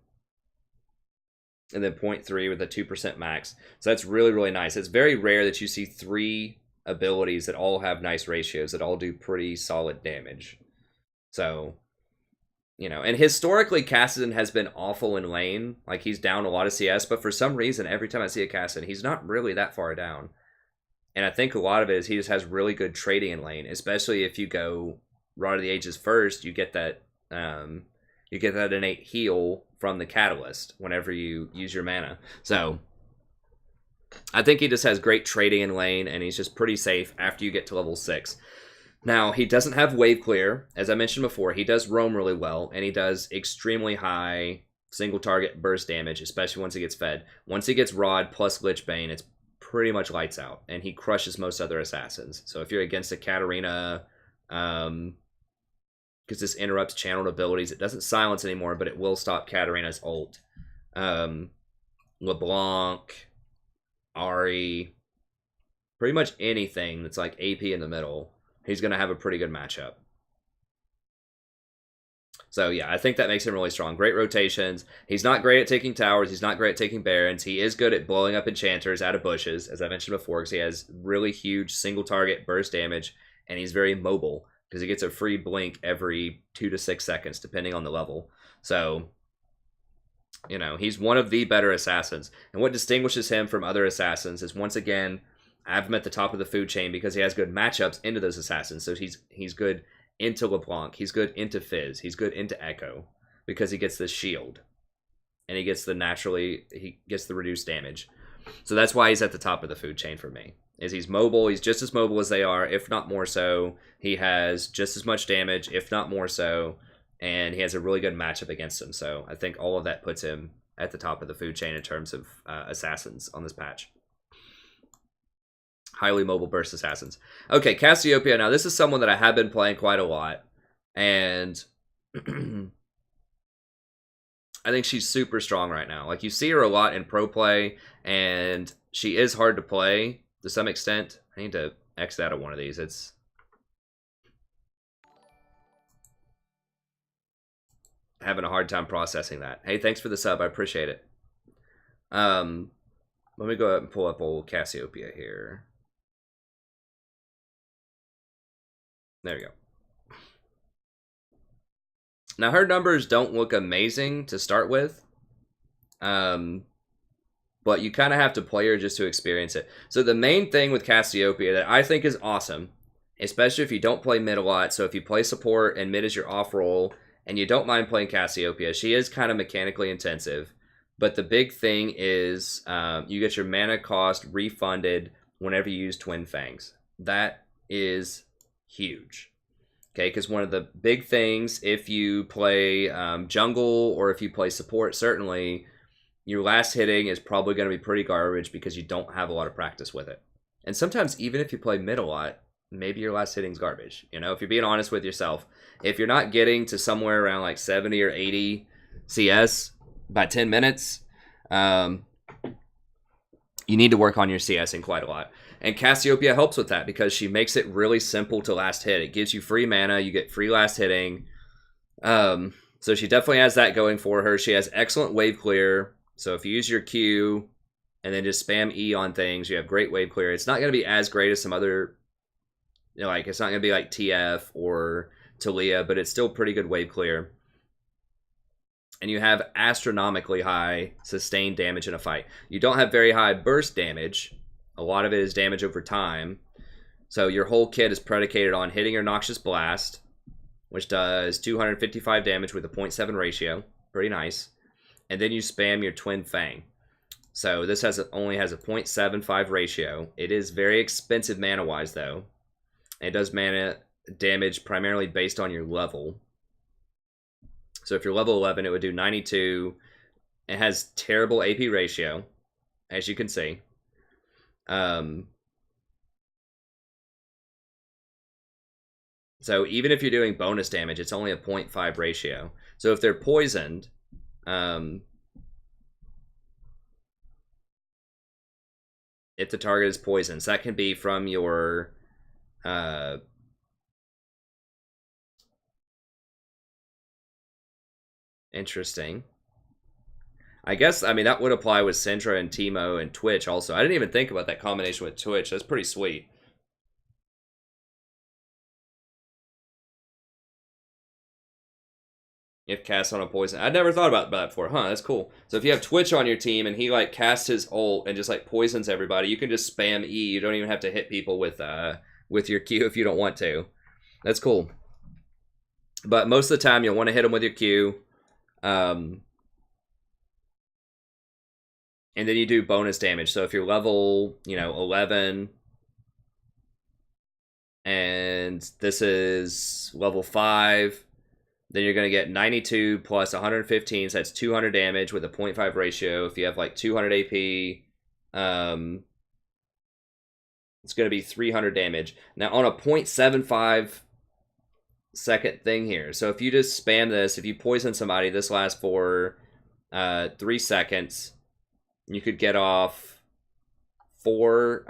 and then 0.3 with a 2% max. So that's really, really nice. It's very rare that you see 3 abilities that all have nice ratios, that all do pretty solid damage. So, you know, and historically, Kassadin has been awful in lane. Like, he's down a lot of CS, but for some reason, every time I see a Kassadin, he's not really that far down. And I think a lot of it is he just has really good trading in lane, especially if you go Rod of the Ages first, you get that innate heal from the Catalyst whenever you use your mana. So I think he just has great trading in lane, and he's just pretty safe after you get to level 6. Now, he doesn't have wave clear. As I mentioned before, he does roam really well, and he does extremely high single target burst damage, especially once he gets fed. Once he gets Rod plus Lichbane, it's pretty much lights out, and he crushes most other assassins. So if you're against a Katarina, because this interrupts channeled abilities, it doesn't silence anymore, but it will stop Katarina's ult. LeBlanc, Ahri, pretty much anything that's like AP in the middle, he's going to have a pretty good matchup. So yeah, I think that makes him really strong. Great rotations. He's not great at taking towers. He's not great at taking barons. He is good at blowing up enchanters out of bushes, as I mentioned before, because he has really huge single target burst damage, and he's very mobile because he gets a free blink every 2 to 6 seconds, depending on the level. So, you know, he's one of the better assassins. And what distinguishes him from other assassins is, once again, I have him at the top of the food chain because he has good matchups into those assassins. So he's good into LeBlanc, he's good into Fizz, he's good into Ekko, because he gets the shield. And he gets the reduced damage. So that's why he's at the top of the food chain for me. Is he's mobile, he's just as mobile as they are, if not more so. He has just as much damage, if not more so. And he has a really good matchup against them. So I think all of that puts him at the top of the food chain in terms of assassins on this patch. Highly mobile burst assassins. Okay, Cassiopeia. Now, this is someone that I have been playing quite a lot. And I think she's super strong right now. Like, you see her a lot in pro play, and she is hard to play to some extent. I need to exit out of one of these. It's having a hard time processing that. Hey, thanks for the sub. I appreciate it. Let me go ahead and pull up old Cassiopeia here. There we go. Now, her numbers don't look amazing to start with. But you kind of have to play her just to experience it. So the main thing with Cassiopeia that I think is awesome, especially if you don't play mid a lot, so if you play support and mid is your off role, and you don't mind playing Cassiopeia, she is kind of mechanically intensive. But the big thing is you get your mana cost refunded whenever you use Twin Fangs. That is huge. Okay, because one of the big things, if you play jungle or if you play support, certainly, your last hitting is probably going to be pretty garbage because you don't have a lot of practice with it. And sometimes, even if you play mid a lot, maybe your last hitting's garbage. You know, if you're being honest with yourself, if you're not getting to somewhere around like 70 or 80 CS by 10 minutes, you need to work on your CSing quite a lot. And Cassiopeia helps with that because she makes it really simple to last hit. It gives you free mana, you get free last hitting. So she definitely has that going for her. She has excellent wave clear. So if you use your Q and then just spam E on things, you have great wave clear. It's not going to be as great as some other, you know, like it's not going to be like TF or Taliyah, but it's still pretty good wave clear. And you have astronomically high sustained damage in a fight. You don't have very high burst damage. A lot of it is damage over time. So your whole kit is predicated on hitting your Noxious Blast, which does 255 damage with a 0.7 ratio. Pretty nice. And then you spam your Twin Fang. So this only has a 0.75 ratio. It is very expensive mana-wise, though. It does mana damage primarily based on your level. So if you're level 11, it would do 92. It has terrible AP ratio, as you can see. So even if you're doing bonus damage, it's only a 0.5 ratio. So if they're poisoned, if the target is poisoned, so that can be from your interesting. I guess, I mean, that would apply with Syndra and Teemo and Twitch also. I didn't even think about that combination with Twitch. That's pretty sweet. If cast on a poison. I'd never thought about that before. Huh, that's cool. So if you have Twitch on your team and he like casts his ult and just like poisons everybody, you can just spam E. You don't even have to hit people with your Q if you don't want to. That's cool. But most of the time you'll want to hit them with your Q. And then you do bonus damage. So if you're level, 11, and this is level 5, then you're going to get 92 plus 115, so that's 200 damage with a 0.5 ratio. If you have like 200 AP, it's going to be 300 damage. Now on a 0.75 second thing here. So if you just spam this, if you poison somebody, this lasts for 3 seconds. You could get off 4,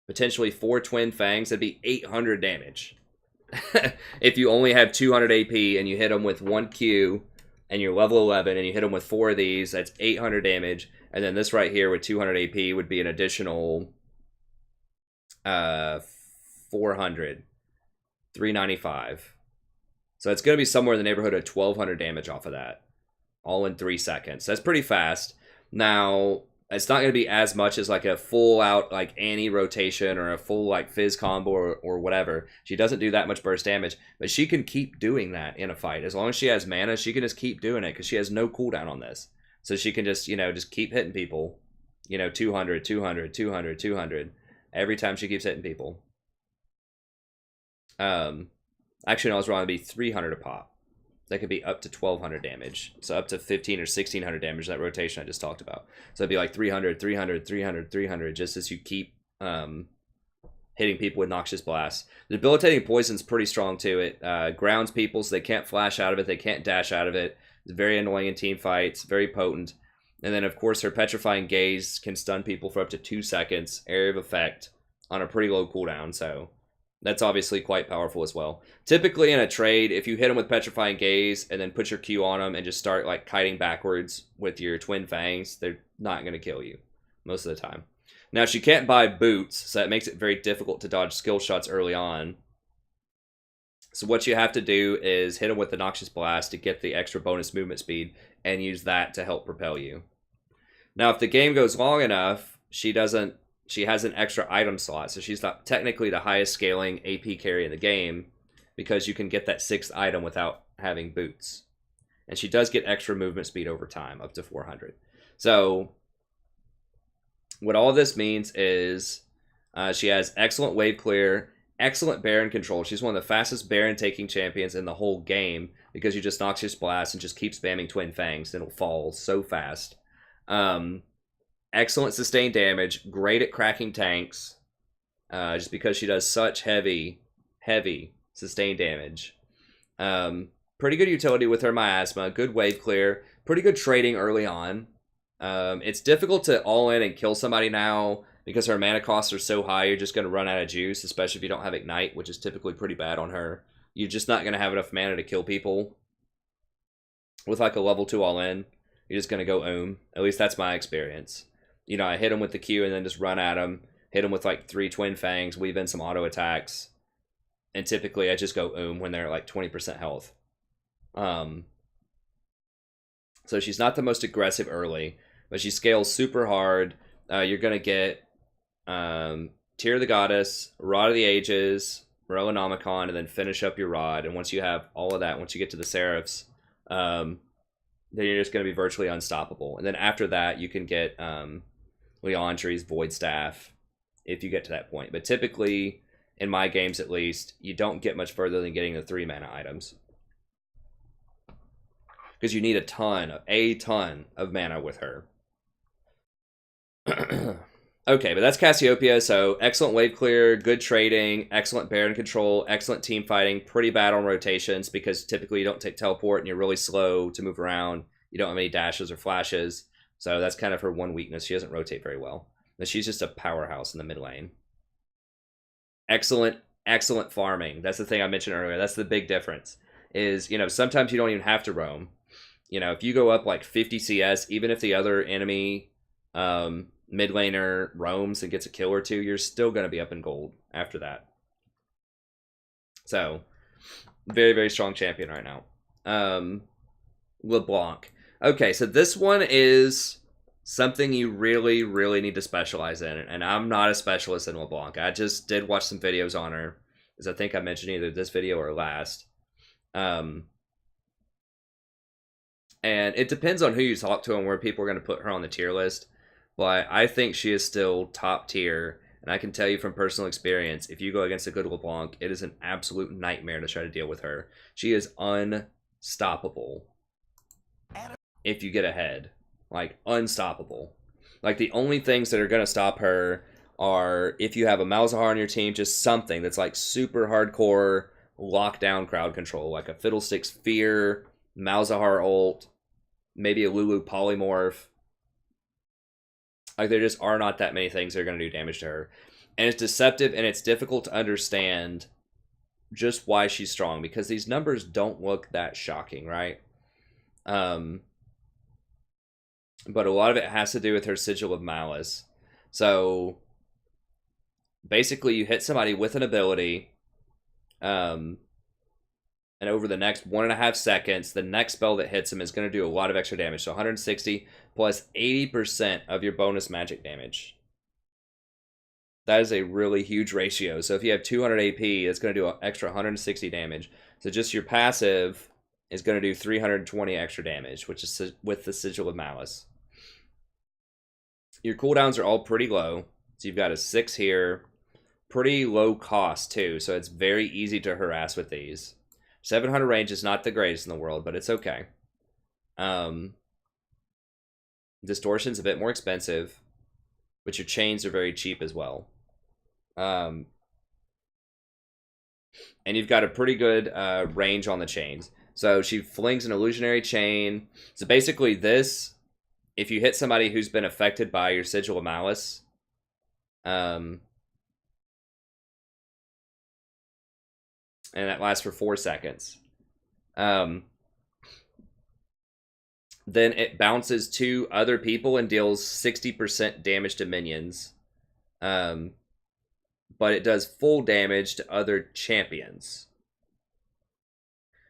potentially 4 twin fangs. That'd be 800 damage. If you only have 200 AP and you hit them with 1 Q and you're level 11 and you hit them with 4 of these, that's 800 damage. And then this right here with 200 AP would be an additional 400, 395. So it's going to be somewhere in the neighborhood of 1200 damage off of that, all in 3 seconds. That's pretty fast. Now, it's not going to be as much as like a full out like Annie rotation or a full like Fizz combo or whatever. She doesn't do that much burst damage, but she can keep doing that in a fight. As long as she has mana, she can just keep doing it because she has no cooldown on this. So she can just, just keep hitting people, 200, 200, 200, 200 every time she keeps hitting people. Actually, no, I was wrong. It'd be 300 a pop. That could be up to 1200 damage. So up to 15 or 1600 damage, that rotation I just talked about. So it'd be like 300, 300, 300, 300, just as you keep hitting people with Noxious Blast. The debilitating poison's pretty strong too. It grounds people so they can't flash out of it, they can't dash out of it. It's very annoying in team fights, very potent. And then of course her Petrifying Gaze can stun people for up to 2 seconds, area of effect, on a pretty low cooldown, so that's obviously quite powerful as well. Typically in a trade, if you hit them with Petrifying Gaze and then put your Q on them and just start like kiting backwards with your Twin Fangs, they're not going to kill you most of the time. Now she can't buy boots, so that makes it very difficult to dodge skill shots early on. So what you have to do is hit them with the Noxious Blast to get the extra bonus movement speed and use that to help propel you. Now if the game goes long enough, she has an extra item slot, so she's not technically the highest scaling AP carry in the game because you can get that 6th item without having boots. And she does get extra movement speed over time, up to 400. So what all this means is she has excellent wave clear, excellent Baron control. She's one of the fastest Baron taking champions in the whole game because you just Noxious Blast and just keep spamming Twin Fangs and it'll fall so fast. Excellent sustained damage, great at cracking tanks, just because she does such heavy sustained damage. Pretty good utility with her miasma, good wave clear, pretty good trading early on. It's difficult to all in and kill somebody now because her mana costs are so high, you're just going to run out of juice, especially if you don't have Ignite, which is typically pretty bad on her. You're just not going to have enough mana to kill people. With like a level 2 all in, you're just going to go At least that's my experience. I hit them with the Q and then just run at them. Hit them with like 3 Twin Fangs, weave in some auto attacks. And typically I just go when they're at like 20% health. So she's not the most aggressive early, but she scales super hard. You're going to get Tear of the Goddess, Rod of the Ages, Morellonomicon, and then finish up your Rod. And once you have all of that, once you get to the Seraphs, then you're just going to be virtually unstoppable. And then after that, you can get Leandri's Void Staff if you get to that point. But typically, in my games at least, you don't get much further than getting the 3 mana items. Because you need a ton of mana with her. Okay, but that's Cassiopeia, so excellent wave clear, good trading, excellent Baron control, excellent team fighting, pretty bad on rotations because typically you don't take teleport and you're really slow to move around. You don't have any dashes or flashes, so that's kind of her one weakness. She doesn't rotate very well. But she's just a powerhouse in the mid lane. Excellent, excellent farming. That's the thing I mentioned earlier. That's the big difference. Is, you know, sometimes you don't even have to roam. You know, if you go up like 50 CS, even if the other enemy mid laner roams and gets a kill or two, you're still going to be up in gold after that. So, very, very strong champion right now. LeBlanc. Okay, so this one is something you really, really need to specialize in. And I'm not a specialist in LeBlanc. I just did watch some videos on her, as I think I mentioned either this video or last. And it depends on who you talk to and where people are going to put her on the tier list. But I think she is still top tier. And I can tell you from personal experience, if you go against a good LeBlanc, it is an absolute nightmare to try to deal with her. She is unstoppable if you get ahead. Like, unstoppable. Like, the only things that are going to stop her are if you have a Malzahar on your team, just something that's like super hardcore lockdown crowd control, like a Fiddlesticks Fear, Malzahar ult, maybe a Lulu polymorph. Like, there just are not that many things that are going to do damage to her. And it's deceptive and it's difficult to understand just why she's strong, because these numbers don't look that shocking, right? But a lot of it has to do with her Sigil of Malice. So, basically, you hit somebody with an ability, and over the next 1.5 seconds, the next spell that hits him is going to do a lot of extra damage. So 160 plus 80% of your bonus magic damage. That is a really huge ratio. So if you have 200 AP, it's going to do an extra 160 damage. So just your passive is going to do 320 extra damage, which is with the Sigil of Malice. Your cooldowns are all pretty low. So you've got a 6 here. Pretty low cost, too. So it's very easy to harass with these. 700 range is not the greatest in the world, but it's okay. Distortion's a bit more expensive, but your chains are very cheap as well. And you've got a pretty good range on the chains. So she flings an illusionary chain. So basically this, if you hit somebody who's been affected by your Sigil of Malice, and that lasts for 4 seconds. Then it bounces to other people and deals 60% damage to minions. But it does full damage to other champions.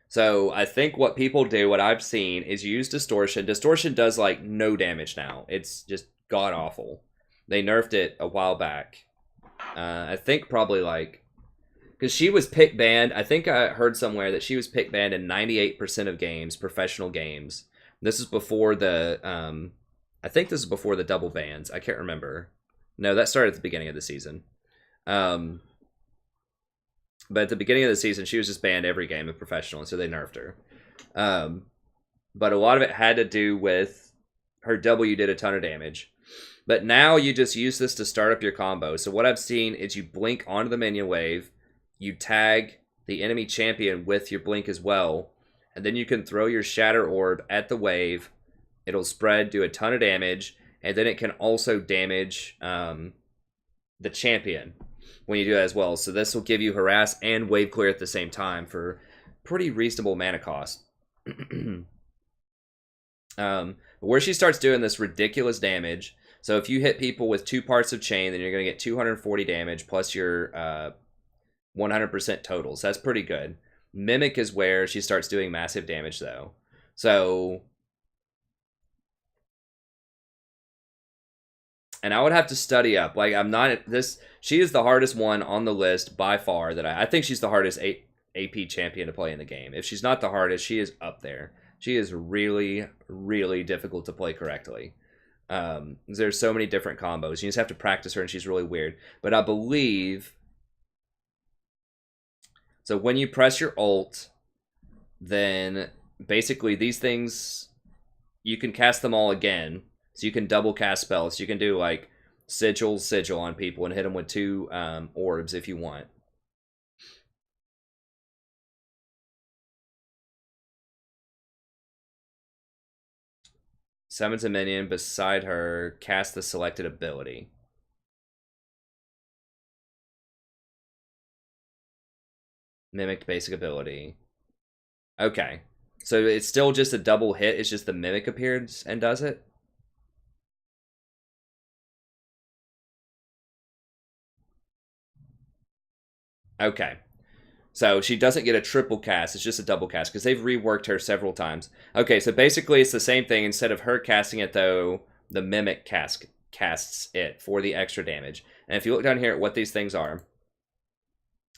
So I think what people do, what I've seen, is use Distortion. Distortion does like no damage now. It's just god-awful. They nerfed it a while back. I think probably like... Because she was pick banned. I think I heard somewhere that she was pick banned in 98% of games, professional games. This is before the, I think this is before the double bans. I can't remember. No, that started at the beginning of the season. But at the beginning of the season, she was just banned every game of professional, and so they nerfed her. But a lot of it had to do with her W did a ton of damage. But now you just use this to start up your combo. So what I've seen is you blink onto the minion wave, you tag the enemy champion with your blink as well, and then you can throw your Shatter Orb at the wave. It'll spread, do a ton of damage, and then it can also damage the champion when you do that as well. So this will give you Harass and Wave Clear at the same time for pretty reasonable mana cost. Where she starts doing this ridiculous damage, so if you hit people with 2 parts of chain, then you're going to get 240 damage plus your 100% totals. That's pretty good. Mimic is where she starts doing massive damage, though. So, and I would have to study up. Like, I'm not this. She is the hardest one on the list by far. That I think she's the hardest AP champion to play in the game. If she's not the hardest, she is up there. She is really, really difficult to play correctly. There's so many different combos. You just have to practice her, and she's really weird. But I believe. So when you press your ult, then basically these things, you can cast them all again. So you can double cast spells. You can do like sigil on people and hit them with 2 orbs if you want. Summons a minion beside her, cast the selected ability. Mimicked basic ability. Okay. So it's still just a double hit, it's just the mimic appears and does it? Okay. So she doesn't get a triple cast, it's just a double cast, because they've reworked her several times. Okay, so basically it's the same thing. Instead of her casting it, though, the mimic casts it for the extra damage. And if you look down here at what these things are,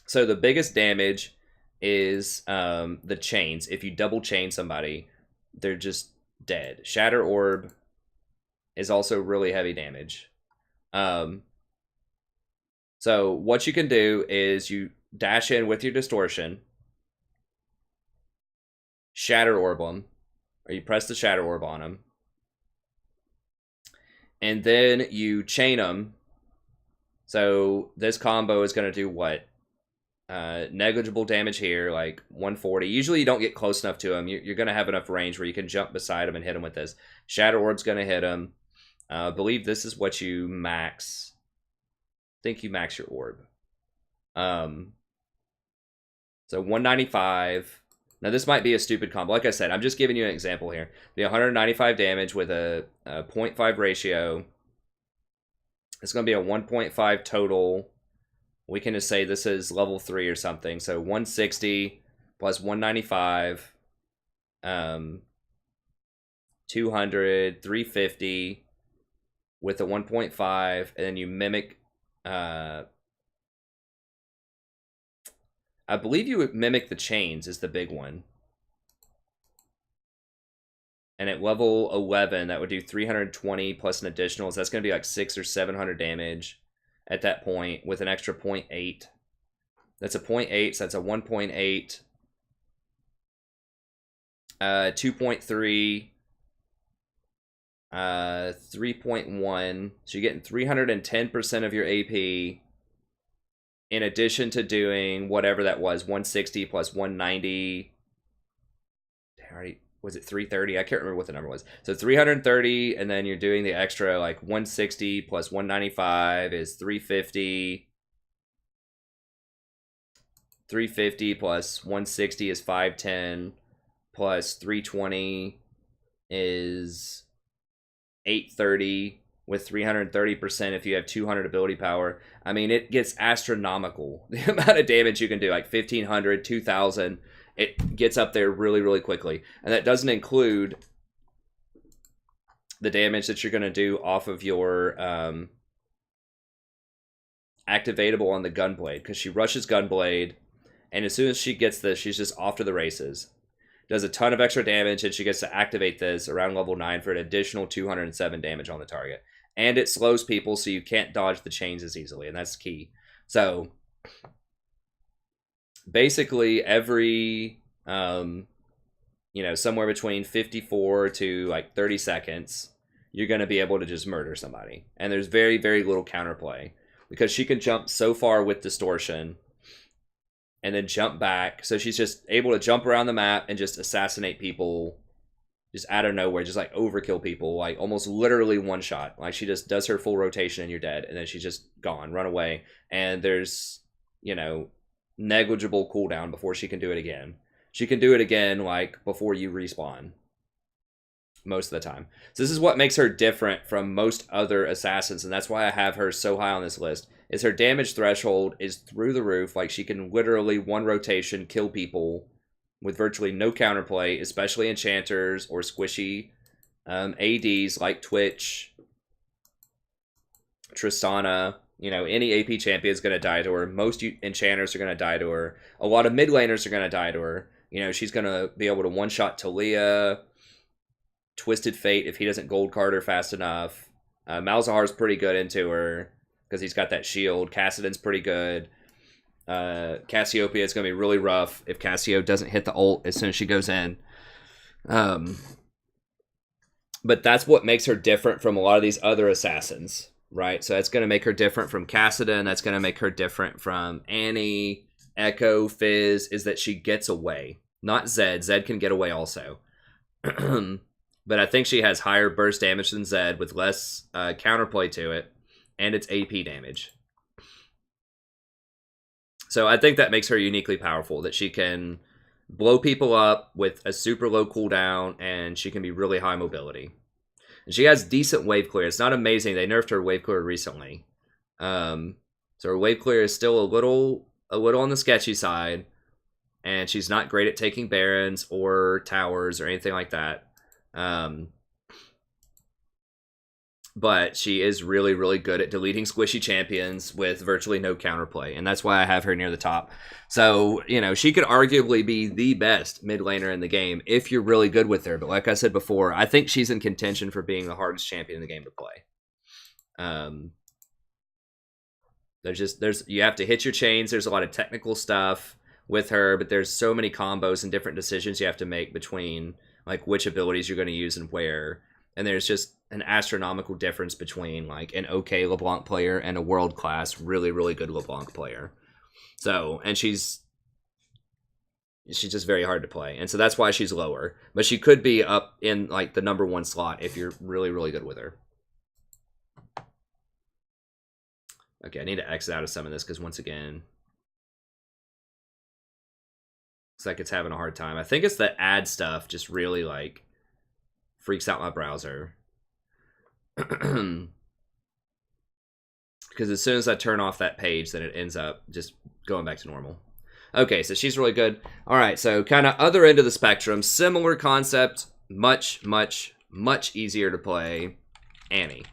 so the biggest damage is the chains. If you double chain somebody, they're just dead. Shatter Orb is also really heavy damage. So what you can do is you dash in with your distortion, Shatter Orb them, or you press the Shatter Orb on them, and then you chain them. So this combo is going to do what? Negligible damage here, like 140. Usually you don't get close enough to them. You're going to have enough range where you can jump beside them and hit them with this. Shatter Orb's going to hit them. I believe this is what you max. I think you max your orb. So 195. Now this might be a stupid combo. Like I said, I'm just giving you an example here. The 195 damage with a 0.5 ratio. It's going to be a 1.5 total. We can just say this is level 3 or something. So 160 plus 195, 200, 350 with a 1.5, and then you mimic. I believe you would mimic the chains is the big one. And at level 11, that would do 320 plus an additional. So that's going to be like 600 or 700 damage at that point with an extra 0.8. That's a 0.8, so that's a 1.8. 2.3. 3.1. So you're getting 310% of your AP. In addition to doing whatever that was, 160 plus 190. Was it 330? I can't remember what the number was. So 330, and then you're doing the extra, like 160 plus 195 is 350. 350 plus 160 is 510. Plus 320 is 830 with 330% if you have 200 ability power. I mean, it gets astronomical. The amount of damage you can do, like 1,500, 2,000. It gets up there really, really quickly. And that doesn't include the damage that you're going to do off of your activatable on the Gunblade. Because she rushes Gunblade, and as soon as she gets this, she's just off to the races. Does a ton of extra damage, and she gets to activate this around level 9 for an additional 207 damage on the target. And it slows people, so you can't dodge the chains as easily, and that's key. So basically every somewhere between 54 to like 30 seconds, you're going to be able to just murder somebody. And there's very, very little counterplay because she can jump so far with distortion and then jump back. So she's just able to jump around the map and just assassinate people just out of nowhere, just like overkill people, like almost literally one shot. Like she just does her full rotation and you're dead, and then she's just gone, run away. And there's, negligible cooldown before she can do it again. She can do it again like before you respawn most of the time. So this is what makes her different from most other assassins, and that's why I have her so high on this list. Is her damage threshold is through the roof. Like she can literally one rotation kill people with virtually no counterplay, especially enchanters or squishy ADs like Twitch, Tristana. Any AP champion is going to die to her. Most enchanters are going to die to her. A lot of mid laners are going to die to her. She's going to be able to one-shot Taliyah, Twisted Fate if he doesn't gold card her fast enough. Malzahar's pretty good into her because he's got that shield. Kassadin's pretty good. Cassiopeia is going to be really rough if Cassio doesn't hit the ult as soon as she goes in. But that's what makes her different from a lot of these other assassins. right? So that's going to make her different from Kassadin. That's going to make her different from Annie, Ekko, Fizz, is that she gets away. Not Zed. Zed can get away also. But I think she has higher burst damage than Zed with less counterplay to it, and it's AP damage. So I think that makes her uniquely powerful, that she can blow people up with a super low cooldown, and she can be really high mobility. And she has decent wave clear. It's not amazing. They nerfed her wave clear recently. So her wave clear is still a little on the sketchy side, and she's not great at taking barons or towers or anything like that. But she is really, really good at deleting squishy champions with virtually no counterplay, and that's why I have her near the top. So, you know, she could arguably be the best mid laner in the game if you're really good with her. But like I said before, I think she's in contention for being the hardest champion in the game to play. You have to hit your chains. There's a lot of technical stuff with her, but there's so many combos and different decisions you have to make between like which abilities you're going to use and where. And there's just an astronomical difference between like an okay LeBlanc player and a world-class, really, really good LeBlanc player. So, and she's just very hard to play. And so that's why she's lower. But she could be up in like the number 1 slot if you're really, really good with her. Okay, I need to exit out of some of this because once again, it's like it's having a hard time. I think it's the ad stuff just really like freaks out my browser. Because as soon as I turn off that page, then it ends up just going back to normal. Okay, so she's really good. All right, so kind of other end of the spectrum, similar concept, much, much, much easier to play, Annie.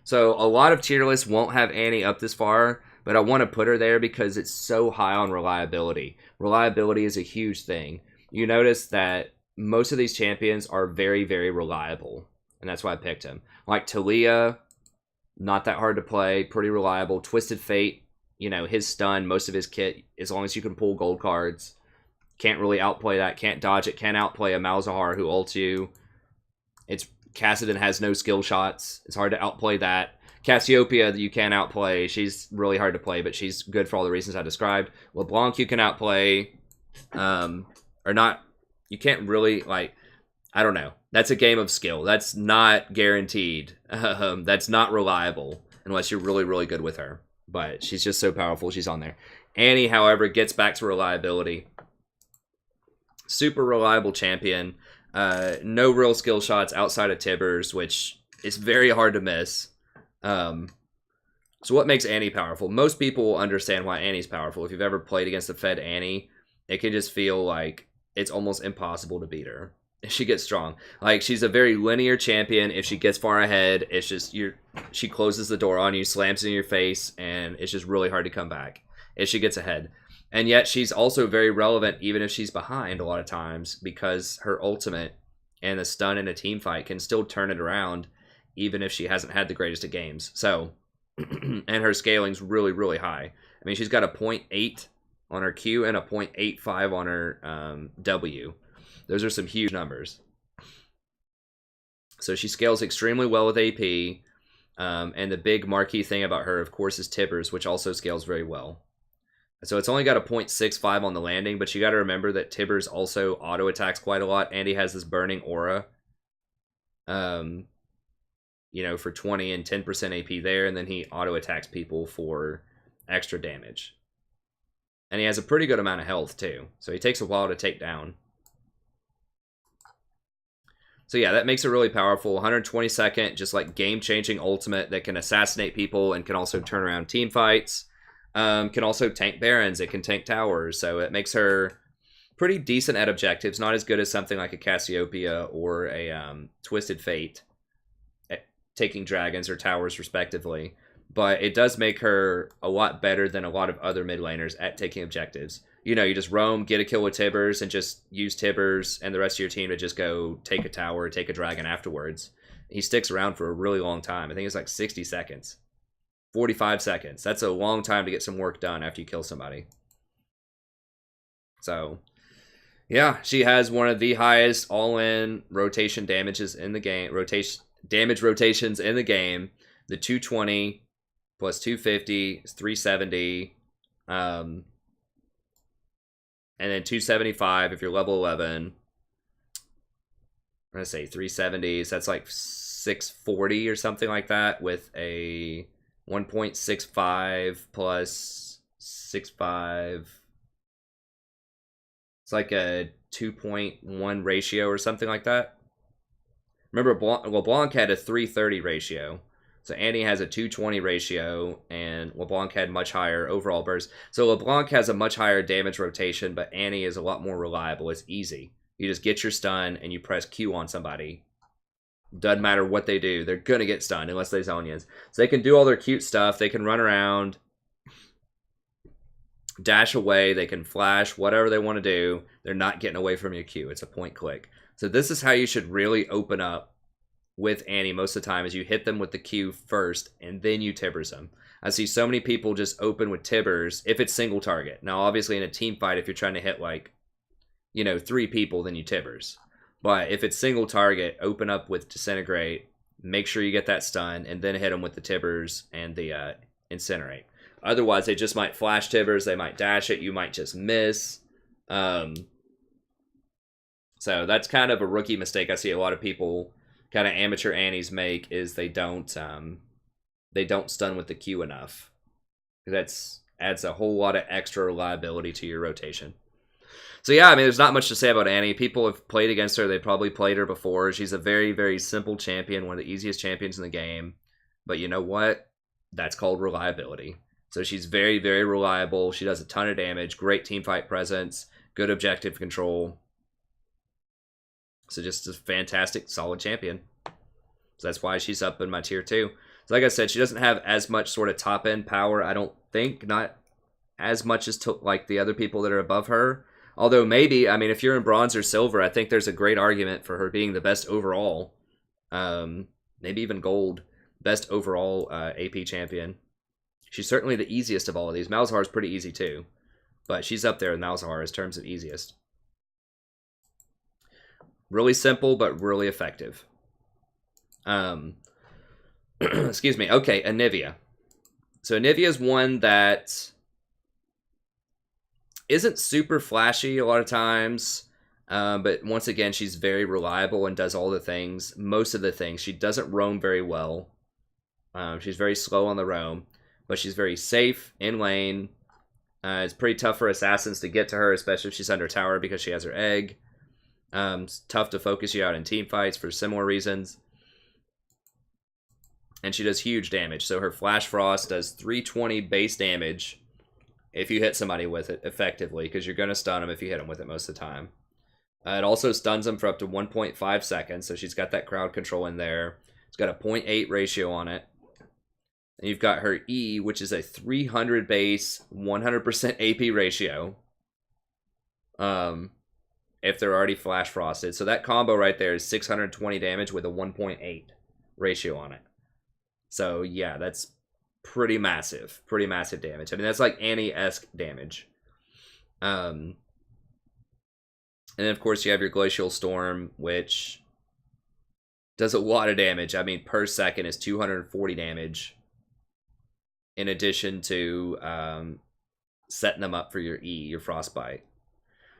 So a lot of tier lists won't have Annie up this far, but I want to put her there because it's so high on reliability. Reliability is a huge thing. You notice that most of these champions are very, very reliable, and that's why I picked him. Like Taliyah, not that hard to play, pretty reliable. Twisted Fate, you know, his stun, most of his kit, as long as you can pull gold cards, can't really outplay that, can't dodge it, can't outplay a Malzahar who ults you. Kassadin has no skill shots, it's hard to outplay that. Cassiopeia, you can't outplay, she's really hard to play, but she's good for all the reasons I described. Leblanc, you can outplay, or not. You can't really, like, I don't know. That's a game of skill. That's not guaranteed. That's not reliable unless you're really, really good with her. But she's just so powerful. She's on there. Annie, however, gets back to reliability. Super reliable champion. No real skill shots outside of Tibbers, which is very hard to miss. So what makes Annie powerful? Most people will understand why Annie's powerful. If you've ever played against the Fed Annie, it can just feel like it's almost impossible to beat her if she gets strong. Like, she's a very linear champion. If she gets far ahead, it's just she closes the door on you, slams it in your face, and it's just really hard to come back if she gets ahead. And yet she's also very relevant even if she's behind a lot of times, because her ultimate and the stun in a team fight can still turn it around even if she hasn't had the greatest of games. So, and her scaling's really, really high. I mean, she's got a 0.8 on her Q and a 0.85 on her W. Those are some huge numbers. So she scales extremely well with AP. And the big marquee thing about her, of course, is Tibbers, which also scales very well. So it's only got a 0.65 on the landing, but you got to remember that Tibbers also auto attacks quite a lot. And he has this burning aura, you know, for 20 and 10% AP there. And then he auto attacks people for extra damage. And he has a pretty good amount of health, too. So he takes a while to take down. So yeah, that makes it really powerful. 122nd, just like game-changing ultimate that can assassinate people and can also turn around team fights. Can also tank barons. It can tank towers. So it makes her pretty decent at objectives. Not as good as something like a Cassiopeia or a Twisted Fate at taking dragons or towers, respectively. But it does make her a lot better than a lot of other mid laners at taking objectives. You know, you just roam, get a kill with Tibbers, and just use Tibbers and the rest of your team to just go take a tower, take a dragon afterwards. He sticks around for a really long time. I think it's like 60 seconds. 45 seconds. That's a long time to get some work done after you kill somebody. So, yeah, she has one of the highest all-in rotation damages in the game. damage rotations in the game. The 220 plus 250 is 370. And then 275 if you're level 11. I'm going to say 370, so that's like 640 or something like that with a 1.65 plus 65. It's like a 2.1 ratio or something like that. Remember, Leblanc had a 330 ratio. So Annie has a 220 ratio, and LeBlanc had much higher overall burst. So LeBlanc has a much higher damage rotation, but Annie is a lot more reliable. It's easy. You just get your stun, and you press Q on somebody. Doesn't matter what they do. They're going to get stunned, unless they Zonians. So they can do all their cute stuff. They can run around, dash away. They can flash, whatever they want to do. They're not getting away from your Q. It's a point click. So this is how you should really open up with Annie most of the time, is you hit them with the Q first and then you Tibbers them. I see so many people just open with Tibbers if it's single target. Now obviously in a team fight, if you're trying to hit like, 3 people, then you Tibbers. But if it's single target, open up with Disintegrate, make sure you get that stun, and then hit them with the Tibbers and the Incinerate. Otherwise they just might flash Tibbers, they might dash it, you might just miss. So that's kind of a rookie mistake I see a lot of people kind of amateur Annies make, is they don't stun with the Q enough. That adds a whole lot of extra reliability to your rotation. So yeah, I mean, there's not much to say about Annie. People have played against her. They probably played her before. She's a very, very simple champion, one of the easiest champions in the game. But you know what? That's called reliability. So she's very, very reliable. She does a ton of damage, great teamfight presence, good objective control. So just a fantastic, solid champion. So that's why she's up in my tier 2. So like I said, she doesn't have as much sort of top-end power, I don't think. Not as much as like the other people that are above her. Although maybe, I mean, if you're in bronze or silver, I think there's a great argument for her being the best overall. Maybe even gold. Best overall AP champion. She's certainly the easiest of all of these. Malzahar is pretty easy too. But she's up there with Malzahar in terms of easiest. Really simple, but really effective. Excuse me. Okay, Anivia. So Anivia is one that isn't super flashy a lot of times. But once again, she's very reliable and does all the things. Most of the things. She doesn't roam very well. She's very slow on the roam. But she's very safe in lane. It's pretty tough for assassins to get to her, especially if she's under tower because she has her egg. It's tough to focus you out in team fights for similar reasons. And she does huge damage. So her Flash Frost does 320 base damage if you hit somebody with it effectively, because you're going to stun them if you hit them with it most of the time. It also stuns them for up to 1.5 seconds, so she's got that crowd control in there. It's got a 0.8 ratio on it. And you've got her E, which is a 300 base, 100% AP ratio. If they're already Flash Frosted. So that combo right there is 620 damage with a 1.8 ratio on it. So yeah, that's pretty massive damage. I mean, that's like Annie-esque damage. And then of course you have your Glacial Storm, which does a lot of damage. I mean, per second is 240 damage. In addition to setting them up for your E, your Frostbite.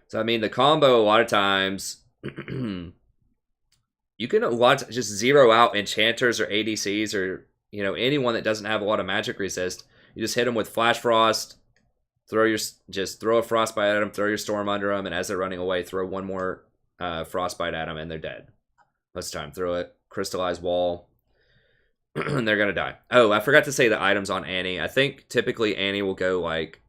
So, I mean, the combo, a lot of times, you can just zero out enchanters or ADCs or, anyone that doesn't have a lot of magic resist. You just hit them with Flash Frost, just throw a Frostbite at them, throw your Storm under them, and as they're running away, throw one more Frostbite at them, and they're dead. Most of the time, throw it, Crystallized Wall, and they're going to die. Oh, I forgot to say the items on Annie. I think typically Annie will go like,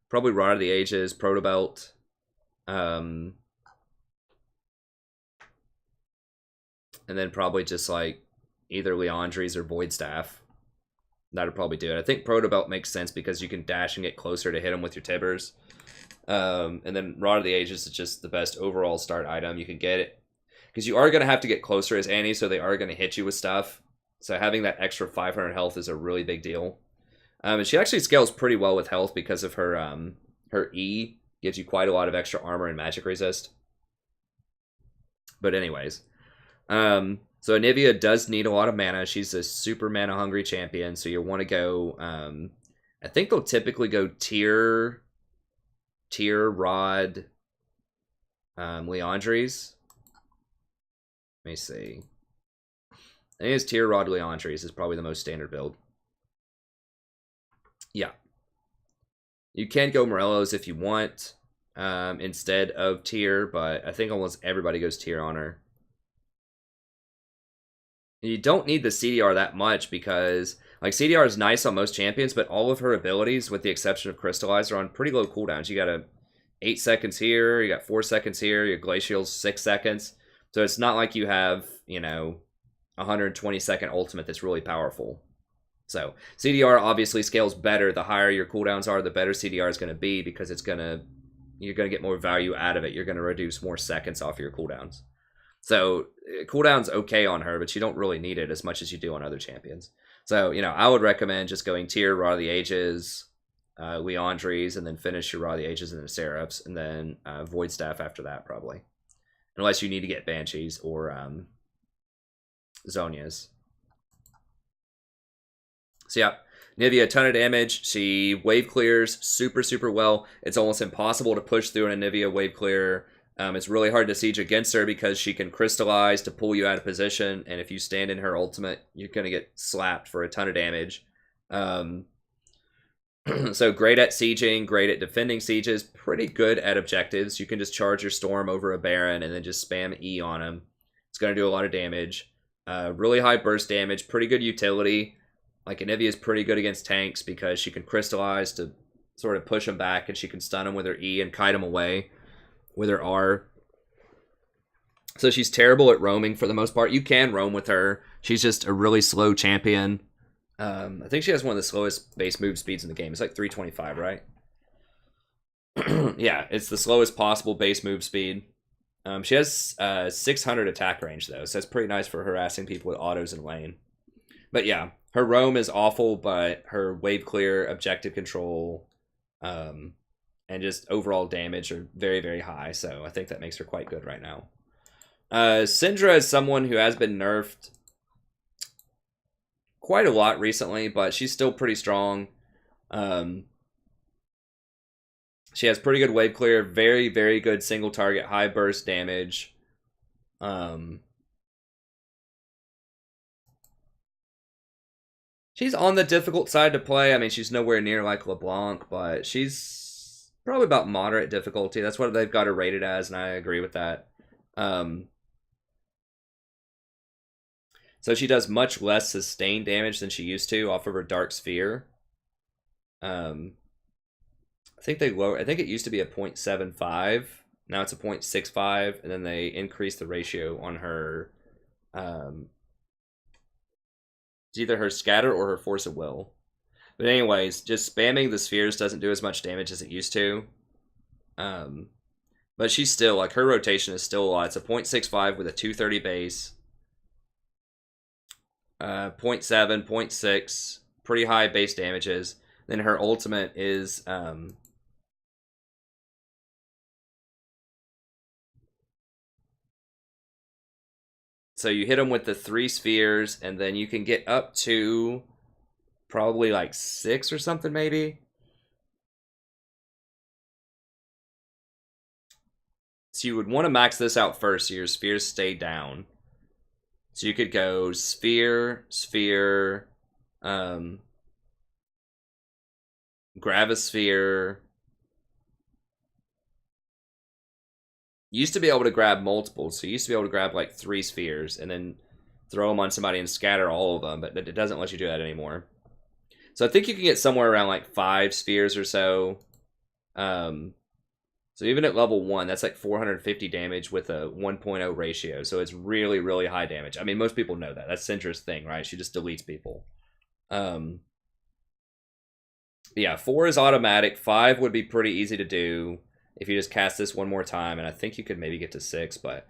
probably Rod of the Ages, Protobelt, and then probably just like either Leandry's or Void Staff. That would probably do it. I think Protobelt makes sense because you can dash and get closer to hit them with your Tibbers. And then Rod of the Ages is just the best overall start item. You can get it because you are going to have to get closer as Annie, so they are going to hit you with stuff. So having that extra 500 health is a really big deal. And she actually scales pretty well with health because of her her E gives you quite a lot of extra armor and magic resist. But anyways, So Anivia does need a lot of mana. She's a super mana hungry champion, so you'll want to go. I think they'll typically go tier, Rod, Leandries. Let me see. I think it's tier Rod Leandries is probably the most standard build. Yeah. You can go Morello's if you want instead of tier, but I think almost everybody goes tier on her. You don't need the CDR that much because, like, CDR is nice on most champions, but all of her abilities, with the exception of Crystallize, are on pretty low cooldowns. You got a 8 seconds here, you got 4 seconds here, your Glacial's 6 seconds. So it's not like you have, you know, 120-second ultimate that's really powerful. So CDR obviously scales better. The higher your cooldowns are, the better CDR is going to be because you're going to get more value out of it. You're going to reduce more seconds off your cooldowns. So cooldown's okay on her, but you don't really need it as much as you do on other champions. So, you know, I would recommend just going tier Raw of the Ages, Leandries, and then finish your Raw of the Ages and then Seraphs, and then Void Staff after that, probably. Unless you need to get Banshees or Zonias. So yeah, Anivia, a ton of damage. She wave clears super, super well. It's almost impossible to push through an Anivia wave clear. It's really hard to siege against her because she can crystallize to pull you out of position, and if you stand in her ultimate, you're going to get slapped for a ton of damage. So great at sieging, great at defending sieges, pretty good at objectives. You can just charge your storm over a Baron and then just spam E on him. It's going to do a lot of damage. Really high burst damage, pretty good utility. Like, Anivia is pretty good against tanks because she can crystallize to sort of push them back, and she can stun them with her E and kite them away with her R. So she's terrible at roaming for the most part. You can roam with her. She's just a really slow champion. I think she has one of the slowest base move speeds in the game. It's like 325, right? Yeah, it's the slowest possible base move speed. She has 600 attack range, though, so that's pretty nice for harassing people with autos in lane. But yeah, her roam is awful, but her wave clear, objective control, and just overall damage are very, very high. So I think that makes her quite good right now. Syndra is someone who has been nerfed quite a lot recently, but she's still pretty strong. She has pretty good wave clear, very, very good single target, high burst damage. She's on the difficult side to play. I mean, she's nowhere near like LeBlanc, but she's probably about moderate difficulty. That's what they've got her rated as, and I agree with that. So she does much less sustained damage than she used to off of her Dark Sphere. I think it used to be a 0.75. Now it's a 0.65, and then they increased the ratio on her. It's either her Scatter or her Force of Will. But anyways, just spamming the spheres doesn't do as much damage as it used to. But she's still, like, her rotation is still a lot. It's a 0.65 with a 230 base. 0.7, 0.6, pretty high base damages. Then her ultimate is so you hit them with the 3 spheres, and then you can get up to probably like 6 or something, maybe. So you would want to max this out first so your spheres stay down. So you could go sphere, sphere, gravisphere. You used to be able to grab multiples, so you used to be able to grab like 3 spheres and then throw them on somebody and scatter all of them, but it doesn't let you do that anymore. So I think you can get somewhere around like 5 spheres or so. So even at level 1, that's like 450 damage with a 1.0 ratio. So it's really, really high damage. I mean, most people know that. That's Syndra's thing, right? She just deletes people. Yeah, 4 is automatic. 5 would be pretty easy to do if you just cast this one more time. And I think you could maybe get to 6. But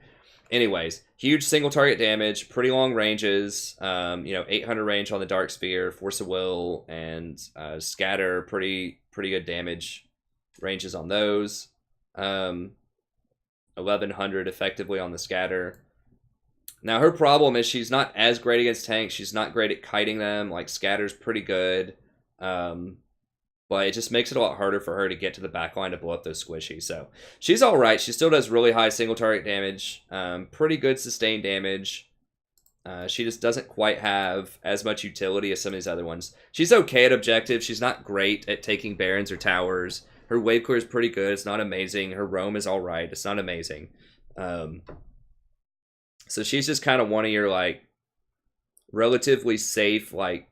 anyways, huge single target damage, pretty long ranges. 800 range on the Dark Sphere, Force of Will, and Scatter. Pretty good damage ranges on those. 1100 effectively on the Scatter. Now, her problem is she's not as great against tanks. She's not great at kiting them. Like, Scatter's pretty good. But it just makes it a lot harder for her to get to the back line to blow up those squishies. So, she's alright. She still does really high single target damage. Pretty good sustained damage. She just doesn't quite have as much utility as some of these other ones. She's okay at objectives. She's not great at taking barons or towers. Her wave clear is pretty good. It's not amazing. Her roam is alright. It's not amazing. So she's just kind of one of your, like, relatively safe, like,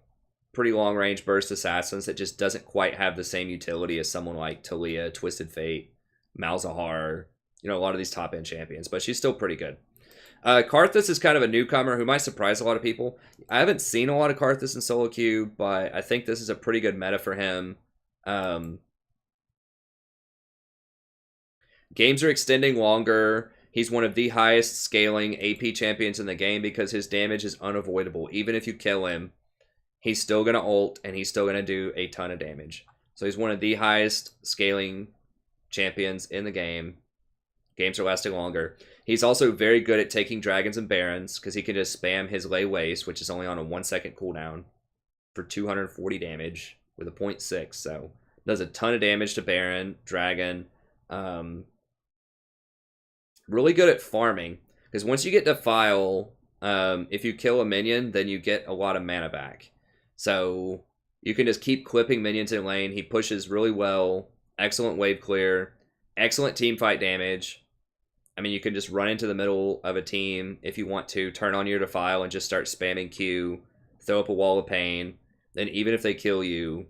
pretty long-range burst assassins that just doesn't quite have the same utility as someone like Taliyah, Twisted Fate, Malzahar, you know, a lot of these top-end champions. But she's still pretty good. Karthus is kind of a newcomer who might surprise a lot of people. I haven't seen a lot of Karthus in solo queue, but I think this is a pretty good meta for him. Games are extending longer. He's one of the highest scaling AP champions in the game because his damage is unavoidable. Even if you kill him, he's still going to ult and he's still going to do a ton of damage. So he's one of the highest scaling champions in the game. Games are lasting longer. He's also very good at taking dragons and barons because he can just spam his lay waste, which is only on a 1 second cooldown for 240 damage with a 0.6. So does a ton of damage to baron, dragon. Really good at farming, because once you get Defile, if you kill a minion, then you get a lot of mana back. So you can just keep clipping minions in lane. He pushes really well. Excellent wave clear. Excellent team fight damage. I mean, you can just run into the middle of a team if you want to, turn on your Defile and just start spamming Q, throw up a wall of pain. Then even if they kill you,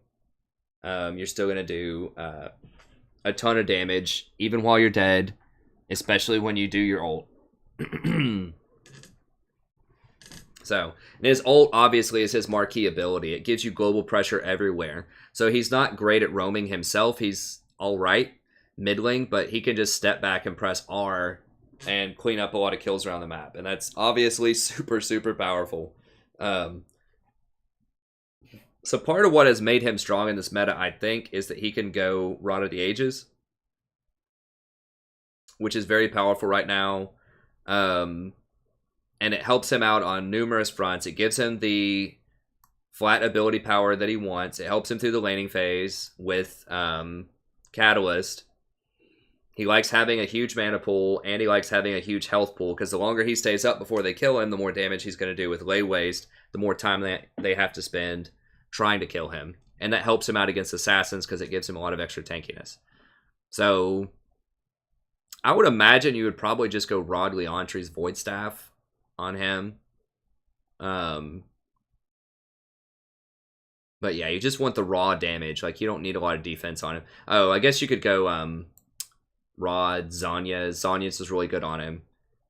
you're still going to do a ton of damage, even while you're dead. Especially when you do your ult. So, and his ult obviously is his marquee ability. It gives you global pressure everywhere. So he's not great at roaming himself. He's alright, middling, but he can just step back and press R and clean up a lot of kills around the map. And that's obviously super, super powerful. So part of what has made him strong in this meta, I think, is that he can go Rod of the Ages, which is very powerful right now. And it helps him out on numerous fronts. It gives him the flat ability power that he wants. It helps him through the laning phase with Catalyst. He likes having a huge mana pool, and he likes having a huge health pool, because the longer he stays up before they kill him, the more damage he's going to do with lay waste, the more time they have to spend trying to kill him. And that helps him out against assassins, because it gives him a lot of extra tankiness. So I would imagine you would probably just go Rod Leontre's Void Staff on him. But yeah, you just want the raw damage. Like, you don't need a lot of defense on him. Oh, I guess you could go Rod, Zhonya's. Zhonya's is really good on him,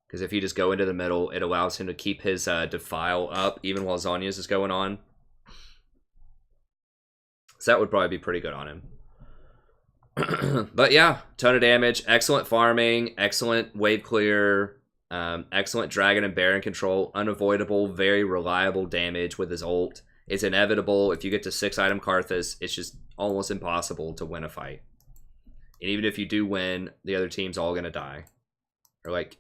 because if you just go into the middle, it allows him to keep his Defile up even while Zhonya's is going on. So that would probably be pretty good on him. But yeah, ton of damage, excellent farming, excellent wave clear, excellent dragon and baron control, unavoidable, very reliable damage with his ult. It's inevitable. If you get to 6-item Karthus, it's just almost impossible to win a fight. And even if you do win, the other team's all going to die. Or, like,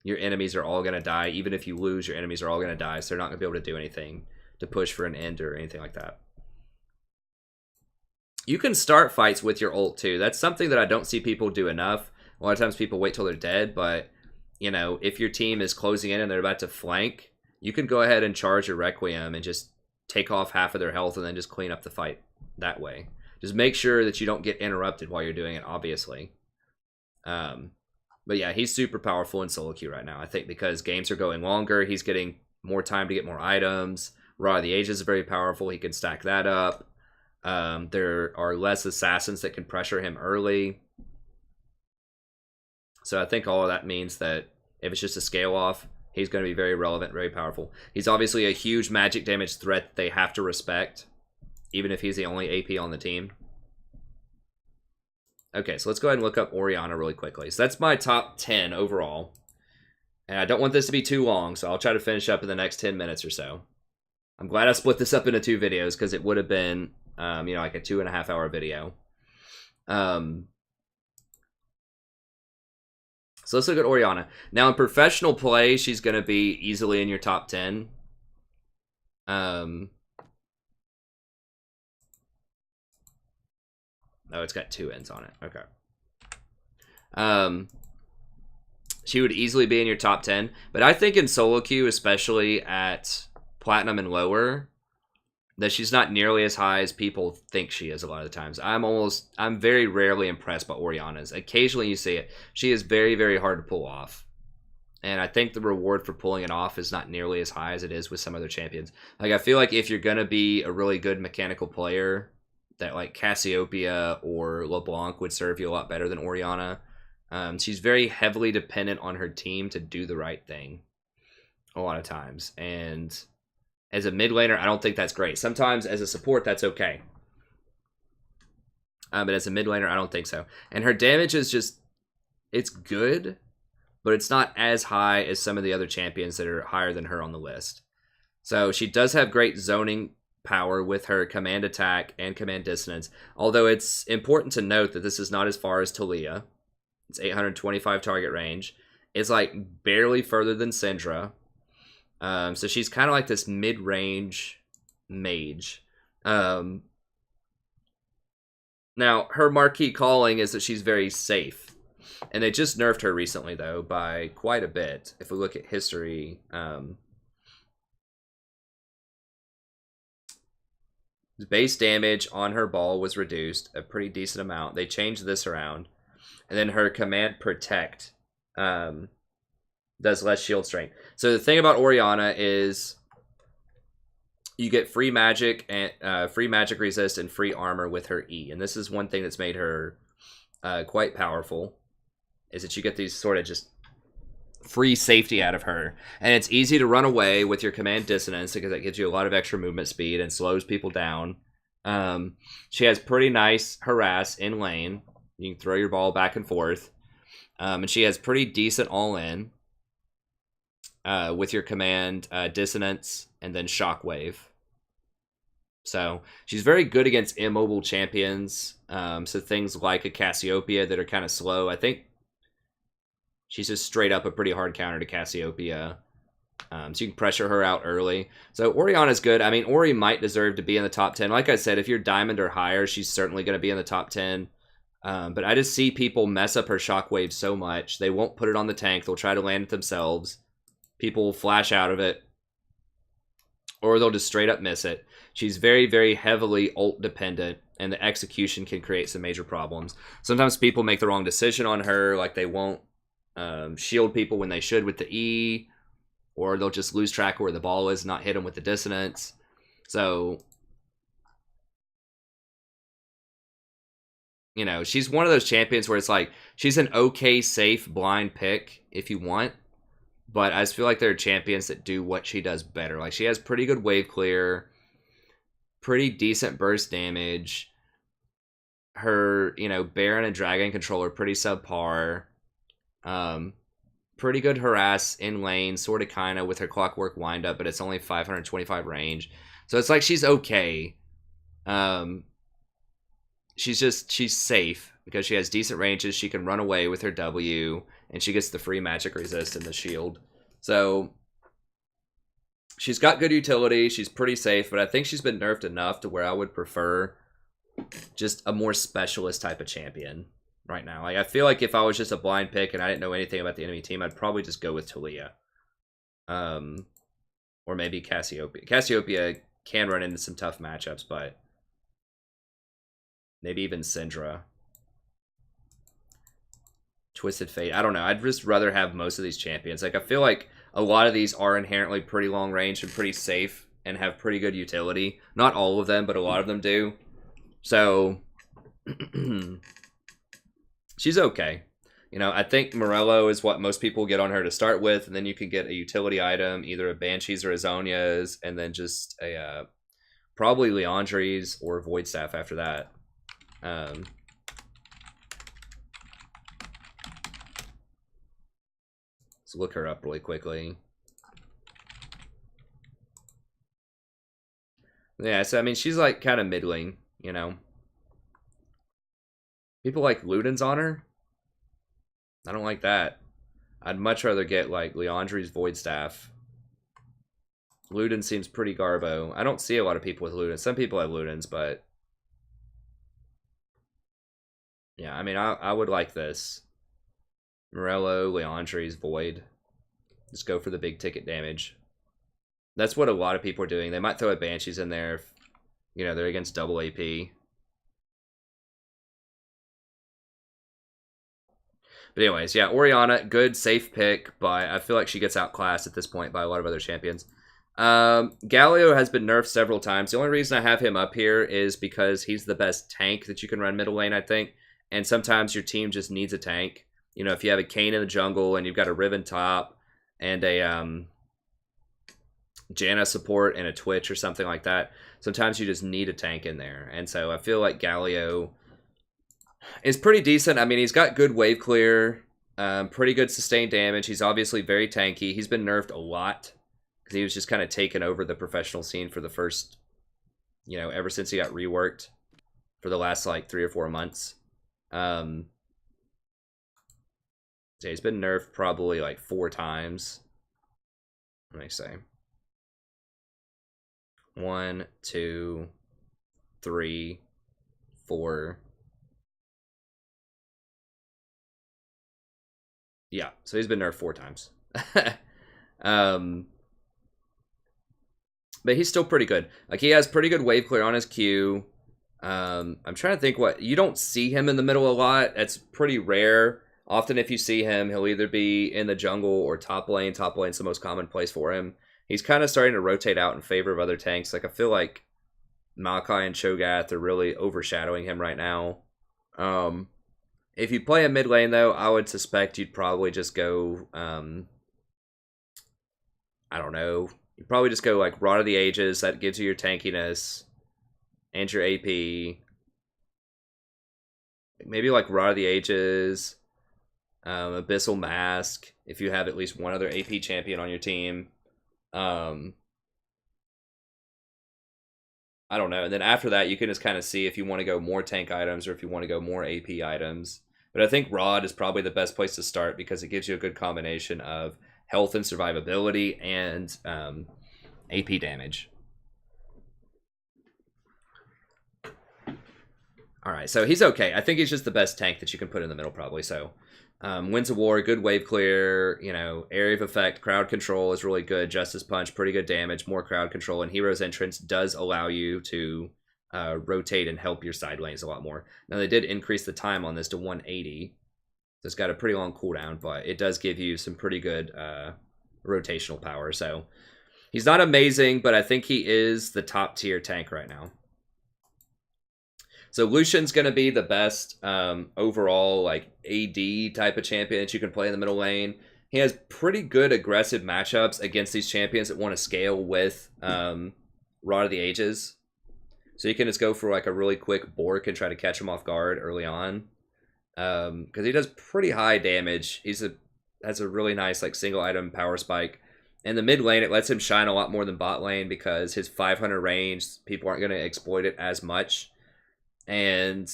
your enemies are all going to die. Even if you lose, your enemies are all going to die, so they're not going to be able to do anything to push for an end or anything like that. You can start fights with your ult too. That's something that I don't see people do enough. A lot of times people wait till they're dead, but, you know, if your team is closing in and they're about to flank, you can go ahead and charge your Requiem and just take off half of their health and then just clean up the fight that way. Just make sure that you don't get interrupted while you're doing it, obviously. But yeah, he's super powerful in solo queue right now, I think, because games are going longer. He's getting more time to get more items. Rod of the Ages is very powerful. He can stack that up. There are less assassins that can pressure him early. So I think all of that means that if it's just a scale off, he's going to be very relevant, very powerful. He's obviously a huge magic damage threat that they have to respect, even if he's the only AP on the team. Okay, so let's go ahead and look up Orianna really quickly. So that's my top 10 overall. And I don't want this to be too long, so I'll try to finish up in the next 10 minutes or so. I'm glad I split this up into 2 videos, because it would have been, you know, like a 2.5-hour video. So So let's look at Orianna. Now in professional play, she's going to be easily in your top 10. Oh, it's got 2 ends on it. Okay. She would easily be in your top 10. But I think in solo queue, especially at Platinum and lower, that she's not nearly as high as people think she is a lot of the times. I'm very rarely impressed by Orianna's. Occasionally you see it. She is very, very hard to pull off. And I think the reward for pulling it off is not nearly as high as it is with some other champions. Like, I feel like if you're going to be a really good mechanical player, that like Cassiopeia or LeBlanc would serve you a lot better than Orianna. She's very heavily dependent on her team to do the right thing a lot of times. And as a mid laner, I don't think that's great. Sometimes as a support, that's okay. But as a mid laner, I don't think so. And her damage is just, it's good, but it's not as high as some of the other champions that are higher than her on the list. So she does have great zoning power with her command attack and command dissonance. Although it's important to note that this is not as far as Taliyah. It's 825 target range. It's like barely further than Syndra. So she's kind of like this mid-range mage. Now, her marquee calling is that she's very safe. And they just nerfed her recently, though, by quite a bit. If we look at history, the base damage on her ball was reduced a pretty decent amount. They changed this around. And then her command protect does less shield strength. So the thing about Orianna is you get free magic and free magic resist and free armor with her E. And this is one thing that's made her quite powerful, is that you get these sort of just free safety out of her. And it's easy to run away with your command dissonance because it gives you a lot of extra movement speed and slows people down. She has pretty nice harass in lane. You can throw your ball back and forth. And she has pretty decent all-in with your command dissonance and then shockwave. So she's very good against immobile champions. So things like a Cassiopeia that are kind of slow. I think she's just straight up a pretty hard counter to Cassiopeia. So you can pressure her out early. So Orianna's good. I mean, Ori might deserve to be in the top 10. Like I said, if you're diamond or higher, she's certainly going to be in the top 10. But I just see people mess up her shockwave so much. They won't put it on the tank. They'll try to land it themselves. People will flash out of it. Or they'll just straight up miss it. She's very, very heavily ult dependent. And the execution can create some major problems. Sometimes people make the wrong decision on her. Like they won't shield people when they should with the E. Or they'll just lose track of where the ball is and not hit them with the dissonance. So, you know, she's one of those champions where it's like, she's an okay, safe, blind pick if you want. But I just feel like there are champions that do what she does better. Like, she has pretty good wave clear, pretty decent burst damage. Her, you know, Baron and Dragon control are pretty subpar. Pretty good harass in lane, sort of kind of with her clockwork windup, but it's only 525 range. So it's like she's okay. She's safe because she has decent ranges. She can run away with her W, and she gets the free magic resist and the shield. So she's got good utility. She's pretty safe, but I think she's been nerfed enough to where I would prefer just a more specialist type of champion right now. Like, I feel like if I was just a blind pick and I didn't know anything about the enemy team, I'd probably just go with Taliyah. Or maybe Cassiopeia. Cassiopeia can run into some tough matchups, but maybe even Syndra. Twisted Fate. I don't know. I'd just rather have most of these champions. Like, I feel like a lot of these are inherently pretty long range and pretty safe and have pretty good utility. Not all of them, but a lot of them do. So she's okay. You know, I think Morello is what most people get on her to start with, and then you can get a utility item, either a Banshees or a Zonia's, and then just a probably Leandri's or Void Staff after that. Let's look her up really quickly. Yeah, so I mean, she's like kind of middling, you know. People like Luden's on her. I don't like that. I'd much rather get, like, Leandri's Void Staff. Luden seems pretty garbo. I don't see a lot of people with Luden. Some people have Ludens, but... yeah, I mean, I would like this. Morello, Leandri's Void. Just go for the big ticket damage. That's what a lot of people are doing. They might throw a Banshees in there if, you know, they're against double AP. But anyways, yeah, Orianna, good, safe pick, but I feel like she gets outclassed at this point by a lot of other champions. Galio has been nerfed several times. The only reason I have him up here is because he's the best tank that you can run middle lane, I think. And sometimes your team just needs a tank. You know, if you have a Kayn in the jungle and you've got a Riven top and a Janna support and a Twitch or something like that, sometimes you just need a tank in there. And so I feel like Galio is pretty decent. I mean, he's got good wave clear, pretty good sustained damage. He's obviously very tanky. He's been nerfed a lot because he was just kind of taking over the professional scene for the first, you know, ever since he got reworked for the last like 3 or 4 months. So he's been nerfed probably like 4 times. Let me say 1, 2, 3, 4. Yeah, so he's been nerfed 4 times. But he's still pretty good. Like, he has pretty good wave clear on his Q. I'm trying to think what... you don't see him in the middle a lot. That's pretty rare. Often if you see him, he'll either be in the jungle or top lane. Top lane's the most common place for him. He's kind of starting to rotate out in favor of other tanks. Like, I feel like Maokai and Cho'Gath are really overshadowing him right now. If you play a mid lane, though, I would suspect you'd probably just go, I don't know. You'd probably just go, like, Rod of the Ages. That gives you your tankiness and your AP. Maybe, like, Rod of the Ages, Abyssal Mask, if you have at least one other AP champion on your team. I don't know. And then after that, you can just kind of see if you want to go more tank items or if you want to go more AP items. But I think Rod is probably the best place to start because it gives you a good combination of health and survivability and AP damage. Alright, so he's okay. I think he's just the best tank that you can put in the middle probably. So wins a war, good wave clear, you know, area of effect, crowd control is really good. Justice Punch, pretty good damage, more crowd control, and Hero's Entrance does allow you to rotate and help your side lanes a lot more. Now, they did increase the time on this to 180. So it's got a pretty long cooldown, but it does give you some pretty good rotational power. So he's not amazing, but I think he is the top tier tank right now. So Lucian's going to be the best overall like AD type of champion that you can play in the middle lane. He has pretty good aggressive matchups against these champions that want to scale with Rod of the Ages. So you can just go for like a really quick Bork and try to catch him off guard early on. Because he does pretty high damage. Has a really nice like single item power spike. In the mid lane, it lets him shine a lot more than bot lane because his 500 range, people aren't going to exploit it as much. And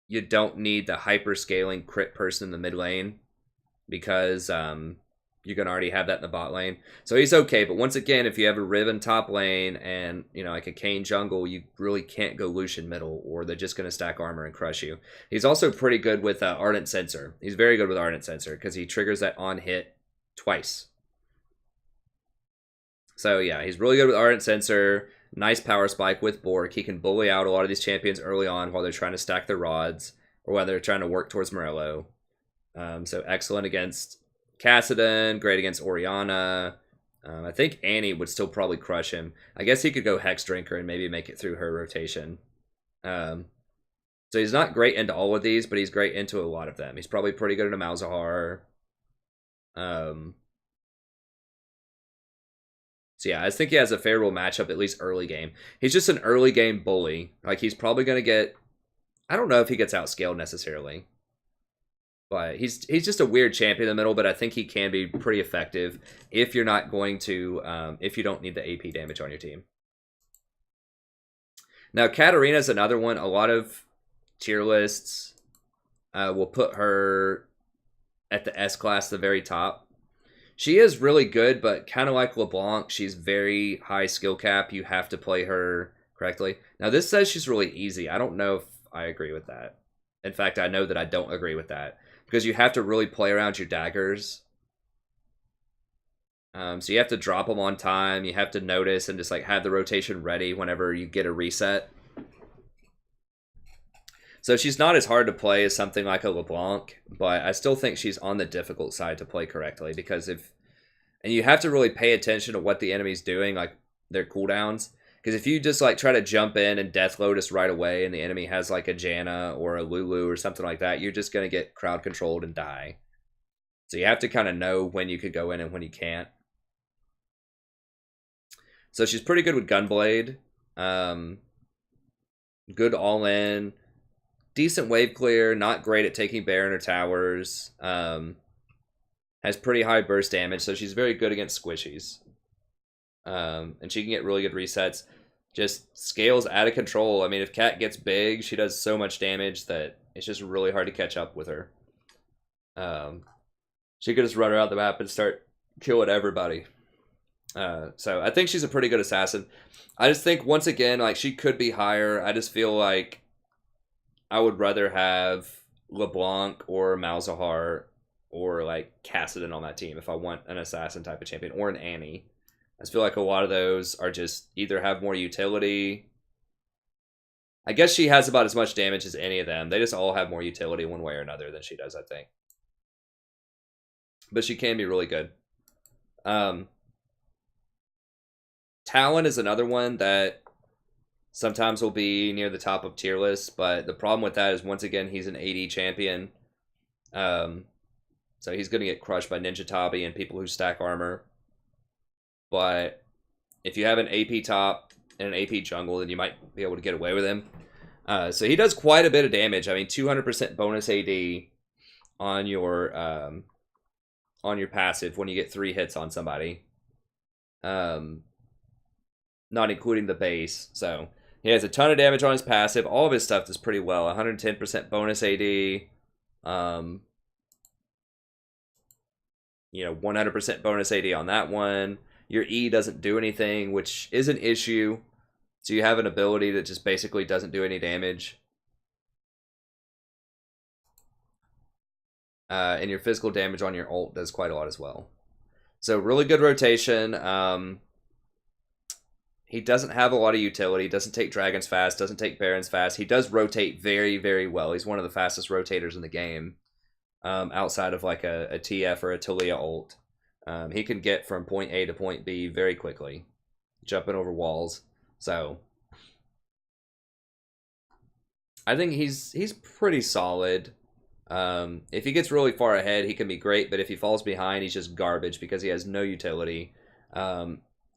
you don't need the hyper scaling crit person in the mid lane because you can already have that in the bot lane. So he's okay, but once again, if you have a Riven top lane and, you know, like a Kayn jungle, you really can't go Lucian middle or they're just going to stack armor and crush you. He's also pretty good with Ardent Sensor. He's very good with Ardent Sensor because he triggers that on hit twice. So yeah, he's really good with Ardent Sensor. Nice power spike with Bork. He can bully out a lot of these champions early on while they're trying to stack their rods or while they're trying to work towards Morello. So excellent against Kassadin, great against Orianna. I think Annie would still probably crush him. I guess he could go Hex Drinker and maybe make it through her rotation. So he's not great into all of these, but he's great into a lot of them. He's probably pretty good at a Malzahar. So yeah, I think he has a favorable matchup, at least early game. He's just an early game bully. Like, he's probably going to get... I don't know if he gets outscaled necessarily. But he's just a weird champion in the middle, but I think he can be pretty effective if you're not going to... if you don't need the AP damage on your team. Now, Katarina's another one. A lot of tier lists will put her at the S class, the very top. She is really good, but kind of like Leblanc, she's very high skill cap. You have to play her correctly. Now, this says she's really easy. I don't know if I agree with that. In fact, I know that I don't agree with that. Because you have to really play around your daggers. So you have to drop them on time. You have to notice and just like have the rotation ready whenever you get a reset. So she's not as hard to play as something like a LeBlanc, but I still think she's on the difficult side to play correctly because and you have to really pay attention to what the enemy's doing, like their cooldowns. Because if you just like try to jump in and Death Lotus right away and the enemy has like a Janna or a Lulu or something like that, you're just going to get crowd controlled and die. So you have to kind of know when you could go in and when you can't. So she's pretty good with Gunblade. Good all-in. Decent wave clear. Not great at taking Baron or towers. Has pretty high burst damage, so she's very good against squishies. And she can get really good resets. Just scales out of control. I mean, if Cat gets big, she does so much damage that it's just really hard to catch up with her. She could just run around the map and start killing everybody. So I think she's a pretty good assassin. I just think, once again, like, she could be higher. I just feel like I would rather have LeBlanc or Malzahar or, like, Kassadin on that team if I want an assassin type of champion, or an Annie. I just feel like a lot of those are just either have more utility. I guess she has about as much damage as any of them. They just all have more utility one way or another than she does, I think. But she can be really good. Talon is another one that sometimes will be near the top of tier lists, but the problem with that is, once again, he's an AD champion. So he's going to get crushed by Ninja Tabi and people who stack armor. But if you have an AP top and an AP jungle, then you might be able to get away with him. So he does quite a bit of damage. I mean, 200% bonus AD on your passive when you get 3 hits on somebody. Not including the base. So he has a ton of damage on his passive. All of his stuff does pretty well. 110% bonus AD. 100% bonus AD on that one. Your E doesn't do anything, which is an issue. So you have an ability that just basically doesn't do any damage. And your physical damage on your ult does quite a lot as well. So really good rotation. He doesn't have a lot of utility. Doesn't take dragons fast. Doesn't take barons fast. He does rotate very, very well. He's one of the fastest rotators in the game. Outside of like a TF or a Taliyah ult. He can get from point A to point B very quickly. Jumping over walls. So I think he's pretty solid. If he gets really far ahead, he can be great, but if he falls behind, he's just garbage because he has no utility.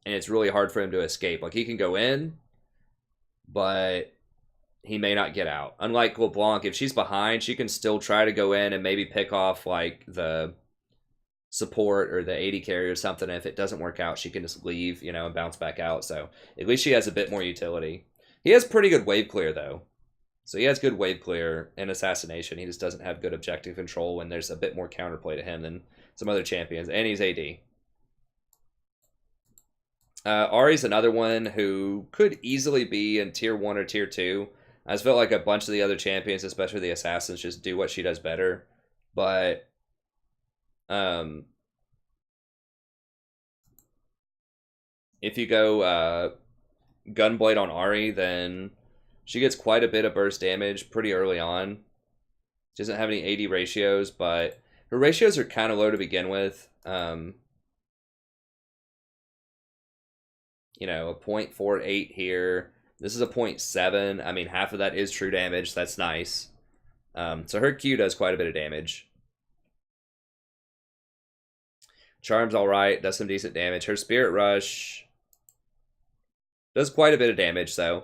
And it's really hard for him to escape. Like, he can go in, but he may not get out. Unlike LeBlanc, if she's behind, she can still try to go in and maybe pick off, like, the support or the AD carry or something. And if it doesn't work out, she can just leave, and bounce back out. So at least she has a bit more utility. He has pretty good wave clear, though. So he has good wave clear and assassination. He just doesn't have good objective control when there's a bit more counterplay to him than some other champions. And he's AD. Ahri's another one who could easily be in tier 1 or tier 2. I just felt like a bunch of the other champions, especially the assassins, just do what she does better. But if you go Gunblade on Ahri, then she gets quite a bit of burst damage pretty early on. She doesn't have any AD ratios, but her ratios are kind of low to begin with. A 0.48 here. This is a 0.7. I mean, half of that is true damage. That's nice. So her Q does quite a bit of damage. Charm's alright. Does some decent damage. Her Spirit Rush does quite a bit of damage, though.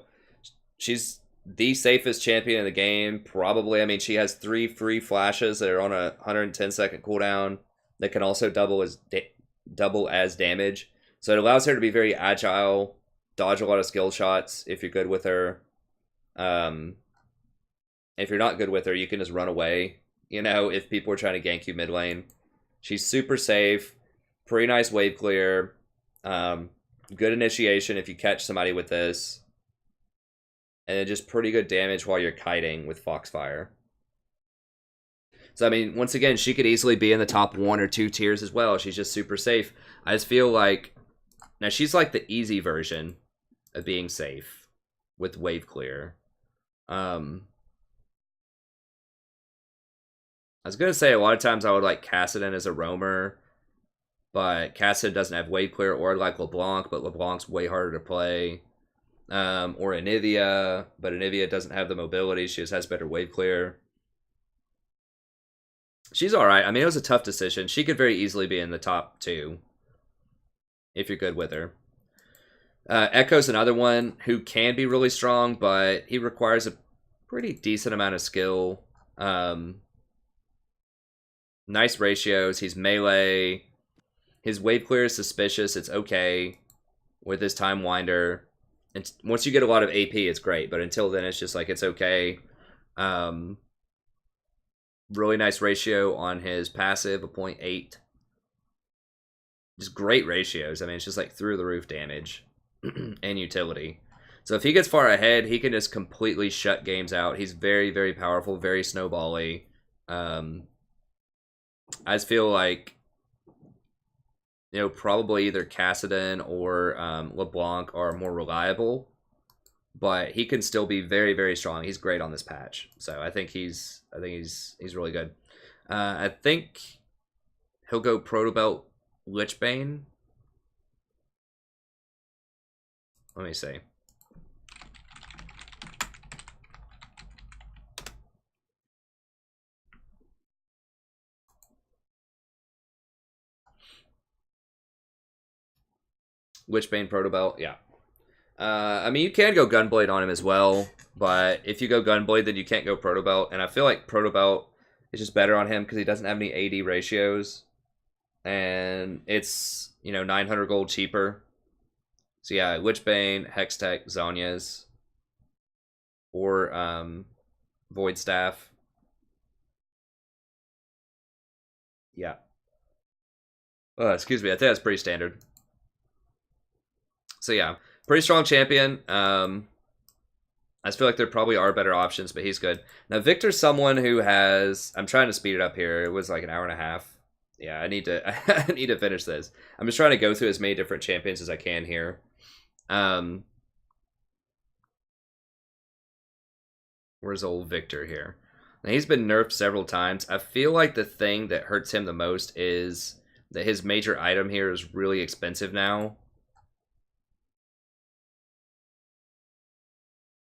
She's the safest champion in the game, probably. I mean, she has 3 free flashes that are on a 110-second cooldown that can also double as damage. So it allows her to be very agile, dodge a lot of skill shots if you're good with her. If you're not good with her, you can just run away you know, if people are trying to gank you mid lane. She's super safe, pretty nice wave clear, good initiation if you catch somebody with this, and then just pretty good damage while you're kiting with Foxfire. So, I mean, once again, she could easily be in the top 1 or 2 tiers as well. She's just super safe. I just feel like... Now, she's like the easy version of being safe with wave clear. I was going to say a lot of times I would like Kassadin as a roamer, but Kassadin doesn't have wave clear, or like Leblanc, but Leblanc's way harder to play. Or Anivia, but Anivia doesn't have the mobility. She just has better wave clear. She's alright. I mean, it was a tough decision. She could very easily be in the top 2 if you're good with her. Ekko's another one who can be really strong, but he requires a pretty decent amount of skill. Nice ratios. He's melee. His wave clear is suspicious. It's okay with his time winder. And once you get a lot of AP, it's great. But until then, it's just like, it's okay. Really nice ratio on his passive, a 0.8. Just great ratios. I mean, it's just like through the roof damage and utility. So if he gets far ahead, he can just completely shut games out. He's very, very powerful, very snowbally. I just feel like, you know, probably either Kassadin or LeBlanc are more reliable, but he can still be very, very strong. He's great on this patch, so I think he's really good. I think he'll go Protobelt Lichbane. Let me see. Lichbane Protobelt, yeah. I mean, you can go Gunblade on him as well, but if you go Gunblade, then you can't go Protobelt, and I feel like Protobelt is just better on him because he doesn't have any AD ratios, and it's, you know, 900 gold cheaper. So yeah, Lichbane, Hextech, Zhonya's, or Void Staff. Yeah. Excuse me, I think that's pretty standard. So yeah, pretty strong champion. I just feel like there probably are better options, but he's good. Now, Viktor's someone who has... I'm trying to speed it up here. It was like an hour and a half. Yeah, I need to I need to finish this. I'm just trying to go through as many different champions as I can here. Where's old Viktor here? Now, he's been nerfed several times. I feel like the thing that hurts him the most is that his major item here is really expensive now.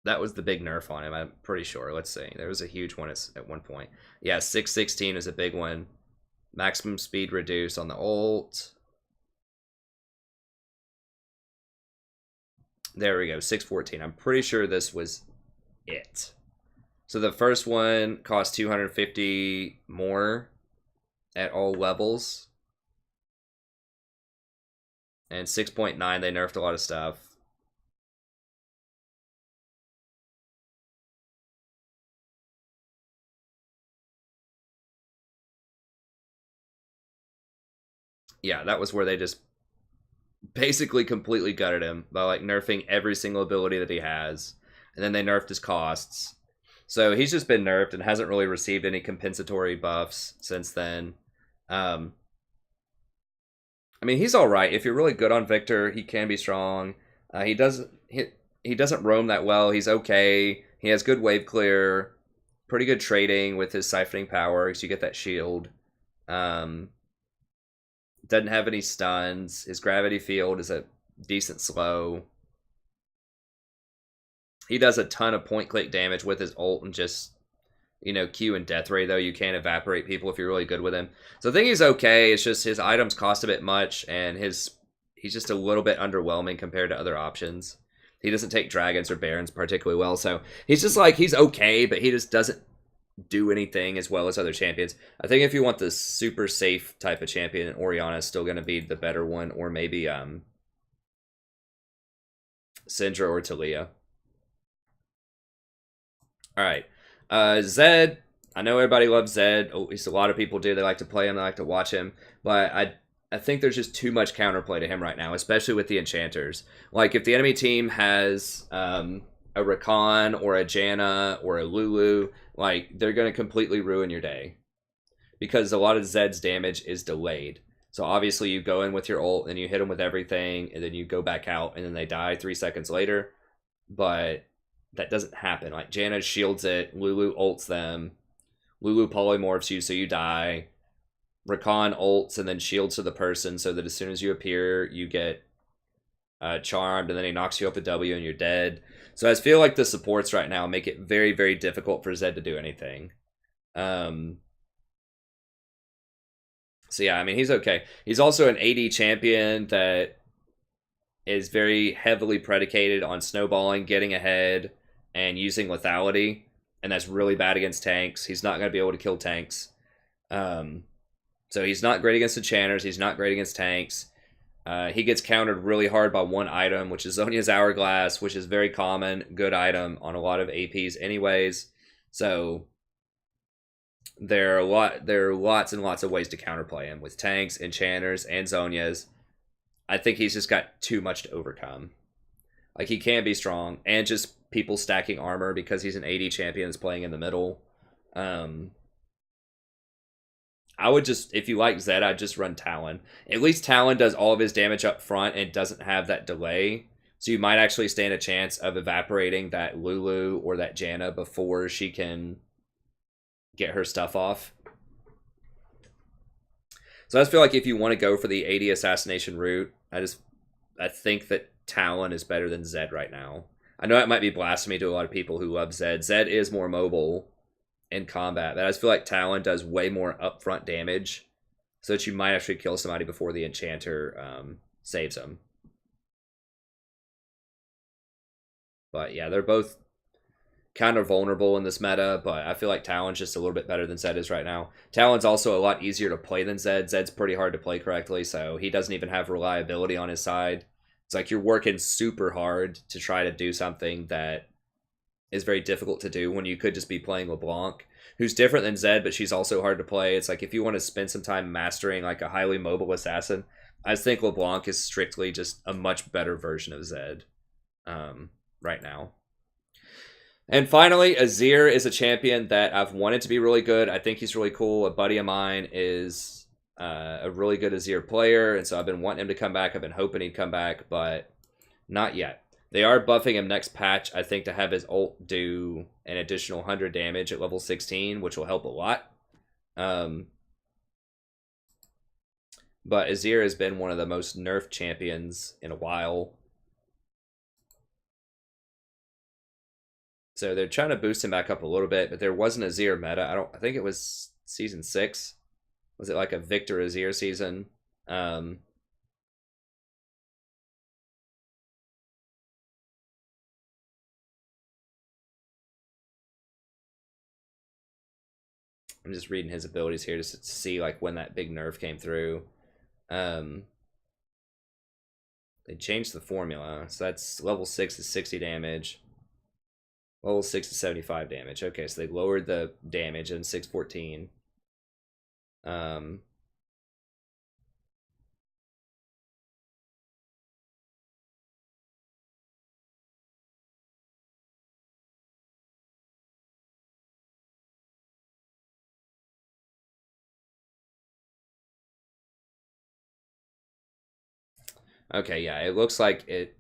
That was the big nerf on him, I'm pretty sure. Let's see. There was a huge one at one point. Yeah, 616 is a big one. Maximum speed reduced on the ult. There we go, 614. I'm pretty sure this was it. So the first one cost 250 more at all levels. And 6.9, they nerfed a lot of stuff. Yeah, that was where they just basically completely gutted him by like nerfing every single ability that he has. And then they nerfed his costs. So he's just been nerfed and hasn't really received any compensatory buffs since then. I mean, he's all right. If you're really good on Viktor, he can be strong. He doesn't roam that well. He's okay. He has good wave clear, pretty good trading with his siphoning power because you get that shield. Doesn't have any stuns. His gravity field is a decent slow. He does a ton of point-click damage with his ult and just, you know, Q and Death Ray, though. You can't evaporate people if you're really good with him. So I think he's okay. It's just his items cost a bit much, and he's just a little bit underwhelming compared to other options. He doesn't take dragons or barons particularly well, so he's just like, he's okay, but he just doesn't do anything as well as other champions. I think if you want the super safe type of champion, Orianna is still going to be the better one, or maybe Syndra or Taliyah. All right, Zed, I know everybody loves Zed. At least a lot of people do. They like to play him. They like to watch him. But I think there's just too much counterplay to him right now, especially with the enchanters. Like if the enemy team has a Rakan or a Janna or a Lulu, like they're going to completely ruin your day because a lot of Zed's damage is delayed. So obviously you go in with your ult and you hit them with everything, and then you go back out and then they die 3 seconds later. But that doesn't happen. Like Janna shields it, Lulu ults them, Lulu polymorphs you so you die. Rakan ults and then shields to the person so that as soon as you appear, you get charmed, and then he knocks you up a W and you're dead. So I feel like the supports right now make it very, very difficult for Zed to do anything. So yeah, I mean, he's okay. He's also an AD champion that is very heavily predicated on snowballing, getting ahead, and using lethality. And that's really bad against tanks. He's not going to be able to kill tanks. So he's not great against enchanters. He's not great against tanks. He gets countered really hard by one item, which is Zhonya's Hourglass, which is very common, good item on a lot of APs anyways. So there are lots and lots of ways to counterplay him with tanks, enchanters, and Zhonya's. I think he's just got too much to overcome. Like, he can be strong, and just people stacking armor because he's an AD champion that's playing in the middle. I would just, if you like Zed, I'd just run Talon. At least Talon does all of his damage up front and doesn't have that delay. So you might actually stand a chance of evaporating that Lulu or that Janna before she can get her stuff off. So I just feel like if you want to go for the AD assassination route, I think that Talon is better than Zed right now. I know that might be blasphemy to a lot of people who love Zed. Zed is more mobile in combat, but I just feel like Talon does way more upfront damage, so that you might actually kill somebody before the enchanter saves them. But yeah, they're both kind of vulnerable in this meta, but I feel like Talon's just a little bit better than Zed is right now. Talon's also a lot easier to play than Zed. Zed's pretty hard to play correctly, so he doesn't even have reliability on his side. It's like you're working super hard to try to do something that is very difficult to do when you could just be playing Leblanc, who's different than Zed, but she's also hard to play. It's like if you want to spend some time mastering like a highly mobile assassin, I just think Leblanc is strictly just a much better version of Zed right now. And finally, Azir is a champion that I've wanted to be really good. I think he's really cool. A buddy of mine is a really good Azir player, and so I've been wanting him to come back. I've been hoping he'd come back, but not yet. They are buffing him next patch, I think, to have his ult do an additional 100 damage at level 16, which will help a lot. But Azir has been one of the most nerfed champions in a while. So they're trying to boost him back up a little bit, but there was an Azir meta. I think it was season 6. Was it like a Viktor Azir season? I'm just reading his abilities here just to see like when that big nerf came through. They changed the formula, so that's level 6 is 60 damage. Level 6 is 75 damage. Okay, so they lowered the damage in 614. Okay, yeah, it looks like it.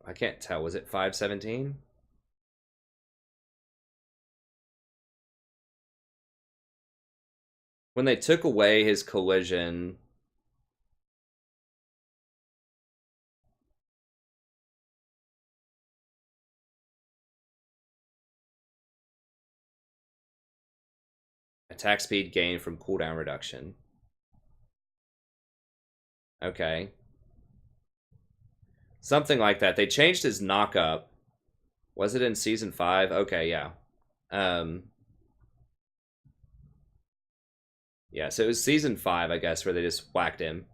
I can't tell. Was it 517? When they took away his collision, attack speed gain from cooldown reduction. Okay. Something like that. They changed his knock-up. Was it in Season 5? Okay, yeah. Yeah, so it was Season 5, I guess, where they just whacked him.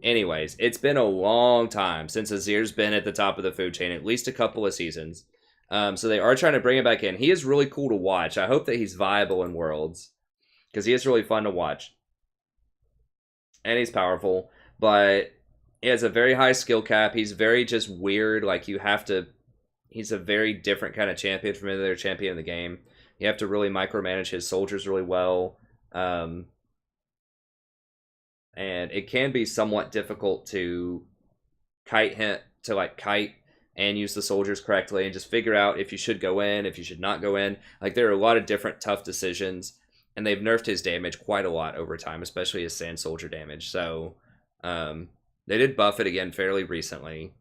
Anyways, it's been a long time since Azir's been at the top of the food chain, at least a couple of seasons. So they are trying to bring him back in. He is really cool to watch. I hope that he's viable in Worlds, because he is really fun to watch. And he's powerful, but he has a very high skill cap. He's very just weird. Like, you have to... He's a very different kind of champion from any other champion in the game. You have to really micromanage his soldiers really well. And it can be somewhat difficult to kite and use the soldiers correctly and just figure out if you should go in, if you should not go in. Like, there are a lot of different tough decisions, and they've nerfed his damage quite a lot over time, especially his sand soldier damage. So they did buff it again fairly recently.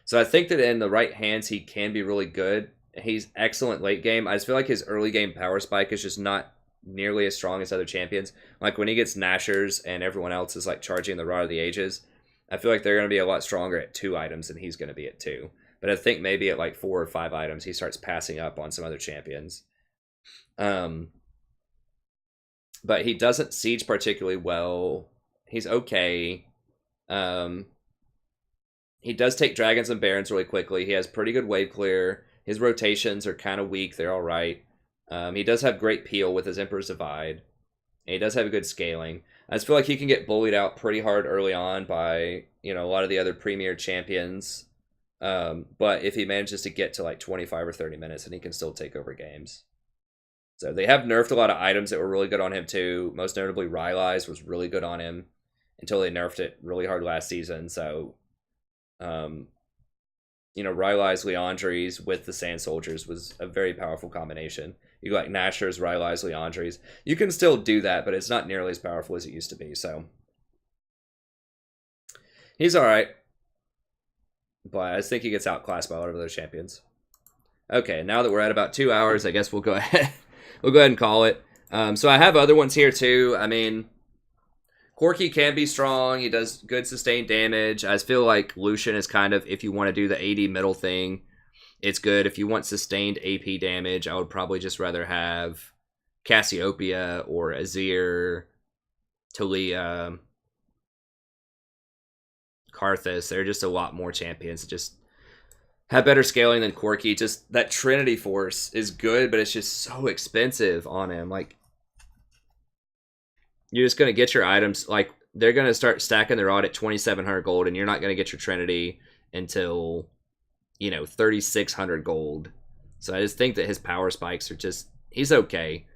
So I think that in the right hands, he can be really good. He's excellent late game. I just feel like his early game power spike is just not nearly as strong as other champions. Like, when he gets Nashers and everyone else is like charging the Rod of the Ages, I feel like they're going to be a lot stronger at 2 items than he's going to be at 2. But I think maybe at like 4 or 5 items, he starts passing up on some other champions. But he doesn't siege particularly well. He's okay. He does take dragons and barons really quickly. He has pretty good wave clear. His rotations are kind of weak. They're all right. He does have great peel with his Emperor's Divide. And he does have a good scaling. I just feel like he can get bullied out pretty hard early on by, a lot of the other premier champions. But if he manages to get to like 25 or 30 minutes, then he can still take over games. So they have nerfed a lot of items that were really good on him too. Most notably, Rylai's was really good on him until they nerfed it really hard last season. So, Rylai's Leandries with the Sand Soldiers was a very powerful combination. You got like Nashers, Rylai's, Leandries. You can still do that, but it's not nearly as powerful as it used to be. So he's all right, but I just think he gets outclassed by a lot of other champions. Okay, now that we're at about 2 hours, I guess we'll go ahead. We'll go ahead and call it. So I have other ones here too. I mean, Corki can be strong. He does good sustained damage. I just feel like Lucian is kind of, if you want to do the AD middle thing, it's good. If you want sustained AP damage, I would probably just rather have Cassiopeia or Azir, Taliyah, Karthus. There are just a lot more champions that just have better scaling than Corki. Just that Trinity Force is good, but it's just so expensive on him. Like, you're just going to get your items, like, they're going to start stacking their odd at 2,700 gold, and you're not going to get your Trinity until, 3,600 gold. So I just think that his power spikes are just, he's okay.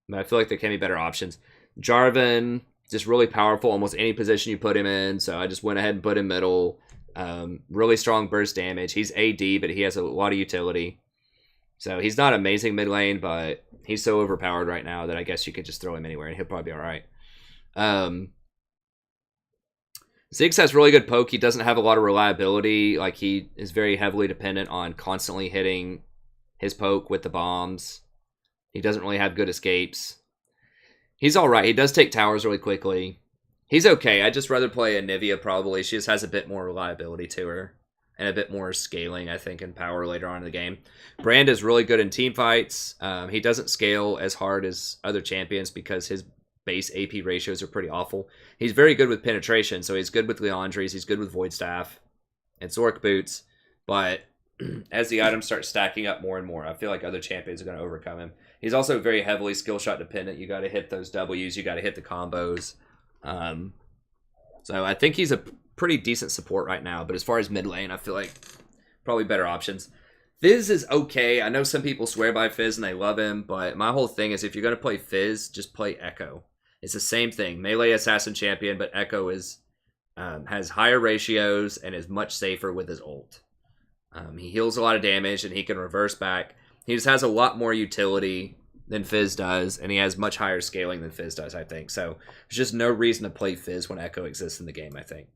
But I feel like there can be better options. Jarvan, just really powerful, almost any position you put him in, so I just went ahead and put him middle. Really strong burst damage. He's AD, but he has a lot of utility. So he's not amazing mid lane, but he's so overpowered right now that I guess you could just throw him anywhere and he'll probably be all right. Ziggs has really good poke. He doesn't have a lot of reliability. Like, he is very heavily dependent on constantly hitting his poke with the bombs. He doesn't really have good escapes. He's all right. He does take towers really quickly. He's okay. I'd just rather play Anivia probably. She just has a bit more reliability to her. And a bit more scaling, I think, and power later on in the game. Brand is really good in team fights. He doesn't scale as hard as other champions because his base AP ratios are pretty awful. He's very good with penetration, so he's good with Leandries, he's good with Void Staff and Zork Boots. But as the items start stacking up more and more, I feel like other champions are going to overcome him. He's also very heavily skill shot dependent. You got to hit those W's, you got to hit the combos. So I think he's a pretty decent support right now, but as far as mid lane, I feel like probably better options. Fizz is okay. I know some people swear by Fizz and they love him, but my whole thing is if you're going to play Fizz, just play Ekko. It's the same thing. Melee assassin champion, but Ekko is has higher ratios and is much safer with his ult. He heals a lot of damage and he can reverse back. He just has a lot more utility than Fizz does, and he has much higher scaling than Fizz does, I think. So there's just no reason to play Fizz when Ekko exists in the game, I think.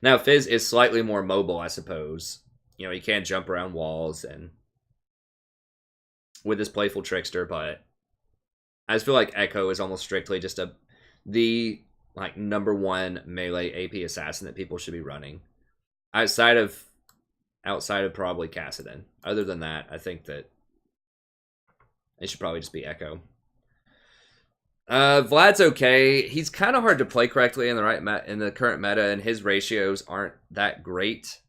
Now, Fizz is slightly more mobile, I suppose. He can jump around walls and with his playful trickster, but I just feel like Ekko is almost strictly just the number one melee AP assassin that people should be running. Outside of probably Kassadin. Other than that, I think that it should probably just be Ekko. Vlad's okay. He's kind of hard to play correctly in the current meta, and his ratios aren't that great.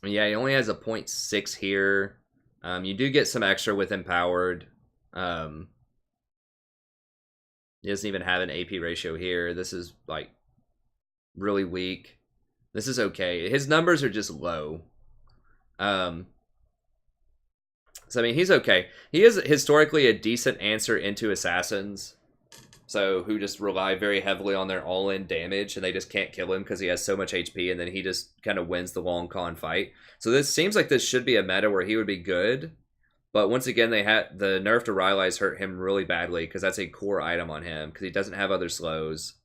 Yeah, he only has a 0.6 here. You do get some extra with Empowered. He doesn't even have an AP ratio here. This is, like, really weak. This is okay. His numbers are just low. So, I mean, he's okay. He is historically a decent answer into Assassins. So, who just rely very heavily on their all-in damage, and they just can't kill him because he has so much HP, and then he just kind of wins the long con fight. So this seems like this should be a meta where he would be good. But once again, they had the nerf to Rylai's hurt him really badly because that's a core item on him because he doesn't have other slows.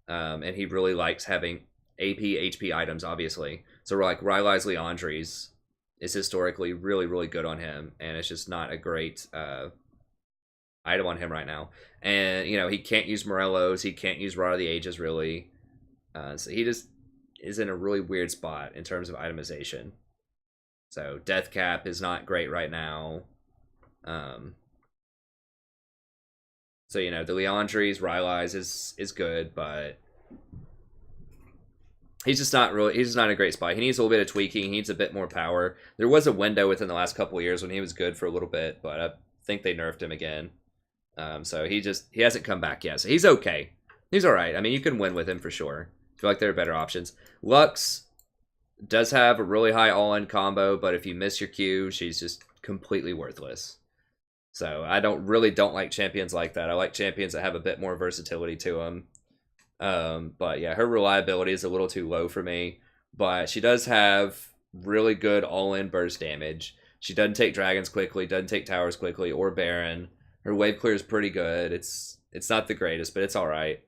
And he really likes having AP, HP items, obviously. So we're like, Rylai's Leandri's is historically really, really good on him, and it's just not a great item on him right now. And, you know, he can't use Morello's, he can't use Rod of the Ages, really. So he just is in a really weird spot in terms of itemization. So Death Cap is not great right now. So, you know, the Leandri's, Rylai's is good, but he's just not in a great spot. He needs a little bit of tweaking. He needs a bit more power. There was a window within the last couple of years when he was good for a little bit, but I think they nerfed him again. So he hasn't come back yet. So he's okay. He's all right. I mean, you can win with him for sure. I feel like there are better options. Lux does have a really high all-in combo, but if you miss your Q, she's just completely worthless. So I don't like champions like that. I like champions that have a bit more versatility to them. But yeah, her reliability is a little too low for me. But she does have really good all-in burst damage. She doesn't take dragons quickly, doesn't take towers quickly, or Baron. Her wave clear is pretty good. It's not the greatest, but it's all right.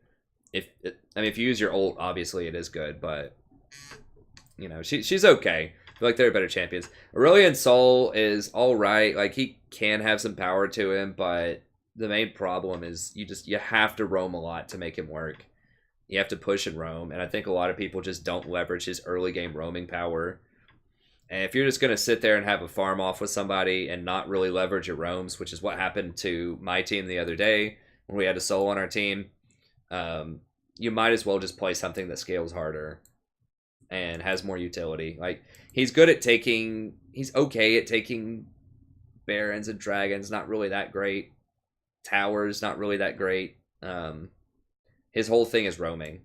If you use your ult, obviously it is good, but you know, she's okay. I feel like there are better champions. Aurelion Sol is all right. Like, he can have some power to him, but the main problem is you have to roam a lot to make him work. You have to push and roam, and I think a lot of people just don't leverage his early game roaming power. And if you're just going to sit there and have a farm off with somebody and not really leverage your roams, which is what happened to my team the other day when we had a Sol on our team, you might as well just play something that scales harder and has more utility. Like, he's okay at taking Barons and Dragons, not really that great. Towers, not really that great. His whole thing is roaming.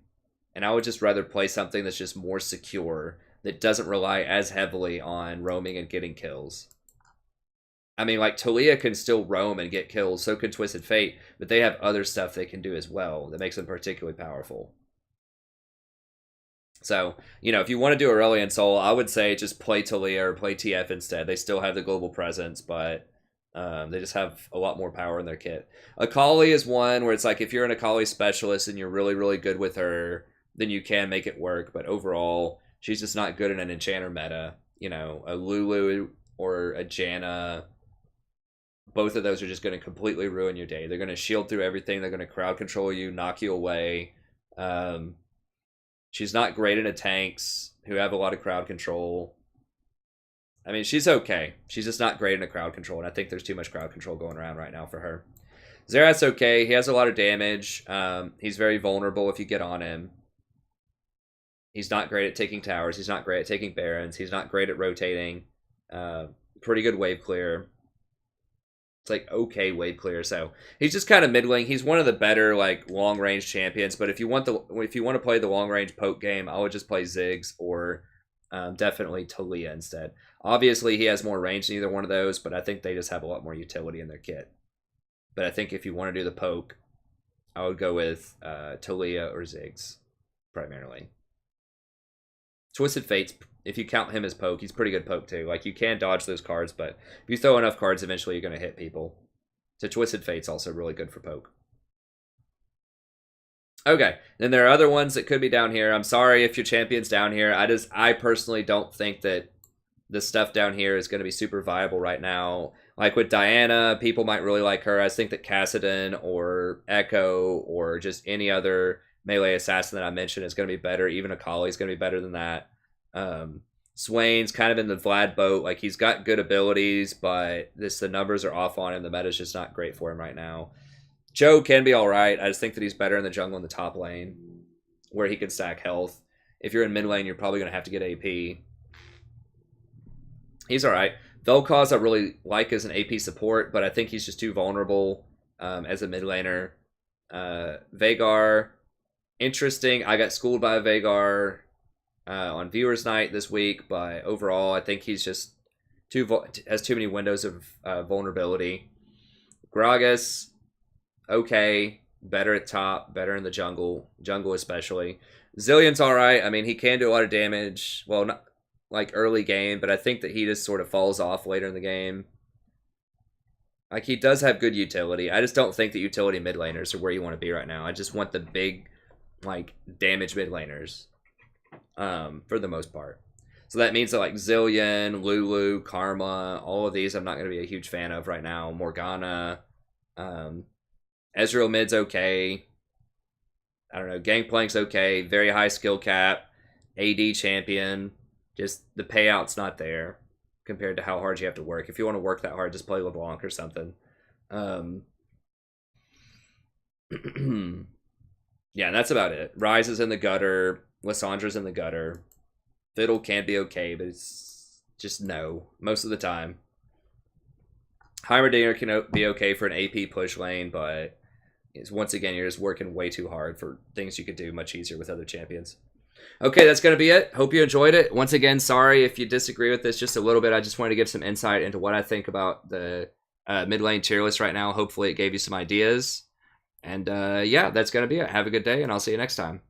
And I would just rather play something that's just more secure, that doesn't rely as heavily on roaming and getting kills. I mean, like, Taliyah can still roam and get kills, so can Twisted Fate, but they have other stuff they can do as well that makes them particularly powerful. So, you know, if you want to do Aurelion Sol, I would say just play Taliyah or play TF instead. They still have the global presence, but they just have a lot more power in their kit. Akali is one where it's like, if you're an Akali specialist and you're really, really good with her, then you can make it work. But overall, she's just not good in an enchanter meta. You know, a Lulu or a Janna, both of those are just going to completely ruin your day. They're going to shield through everything. They're going to crowd control you, knock you away. She's not great into tanks who have a lot of crowd control. I mean, she's okay. She's just not great into crowd control, and I think there's too much crowd control going around right now for her. Xerath's okay. He has a lot of damage. He's very vulnerable if you get on him. He's not great at taking towers. He's not great at taking barons. He's not great at rotating. Pretty good wave clear. It's like okay wave clear. So he's just kind of middling. He's one of the better like long range champions. But if you want to play the long range poke game, I would just play Ziggs or definitely Taliyah instead. Obviously, he has more range than either one of those, but I think they just have a lot more utility in their kit. But I think if you want to do the poke, I would go with Taliyah or Ziggs primarily. Twisted Fate's, if you count him as poke, he's pretty good poke too. Like, you can dodge those cards, but if you throw enough cards, eventually you're going to hit people. So Twisted Fate's also really good for poke. Okay, then there are other ones that could be down here. I'm sorry if your champion's down here. I personally don't think that the stuff down here is going to be super viable right now. Like with Diana, people might really like her. I think that Kassadin or Ekko or just any other melee assassin that I mentioned is going to be better. Even Akali is going to be better than that. Swain's kind of in the Vlad boat. Like, he's got good abilities, but the numbers are off on him. The meta's just not great for him right now. Joe can be all right. I just think that he's better in the jungle in the top lane, where he can stack health. If you're in mid lane, you're probably going to have to get AP. He's all right. Vel'Koz I really like as an AP support, but I think he's just too vulnerable as a mid laner. Veigar, interesting. I got schooled by Veigar on Viewers Night this week, but overall, I think he's just has too many windows of vulnerability. Gragas, okay, better at top, better in the jungle especially. Zillion's all right. I mean, he can do a lot of damage. Well, not like early game, but I think that he just sort of falls off later in the game. Like, he does have good utility. I just don't think that utility mid laners are where you want to be right now. I just want the big, like, damage mid laners for the most part. So that means that, like, Zillion, Lulu, Karma, all of these I'm not going to be a huge fan of right now. Morgana, Ezreal mid's okay. I don't know. Gangplank's okay. Very high skill cap. AD champion. Just the payout's not there compared to how hard you have to work. If you want to work that hard, just play LeBlanc or something. Yeah, that's about it. Ryze is in the gutter. Lissandra's in the gutter. Fiddle can be okay, but it's just no most of the time. Heimerdinger can be okay for an AP push lane, but once again, you're just working way too hard for things you could do much easier with other champions. Okay, that's going to be it. Hope you enjoyed it. Once again, sorry if you disagree with this just a little bit. I just wanted to give some insight into what I think about the mid lane tier list right now. Hopefully it gave you some ideas. And yeah, that's going to be it. Have a good day, and I'll see you next time.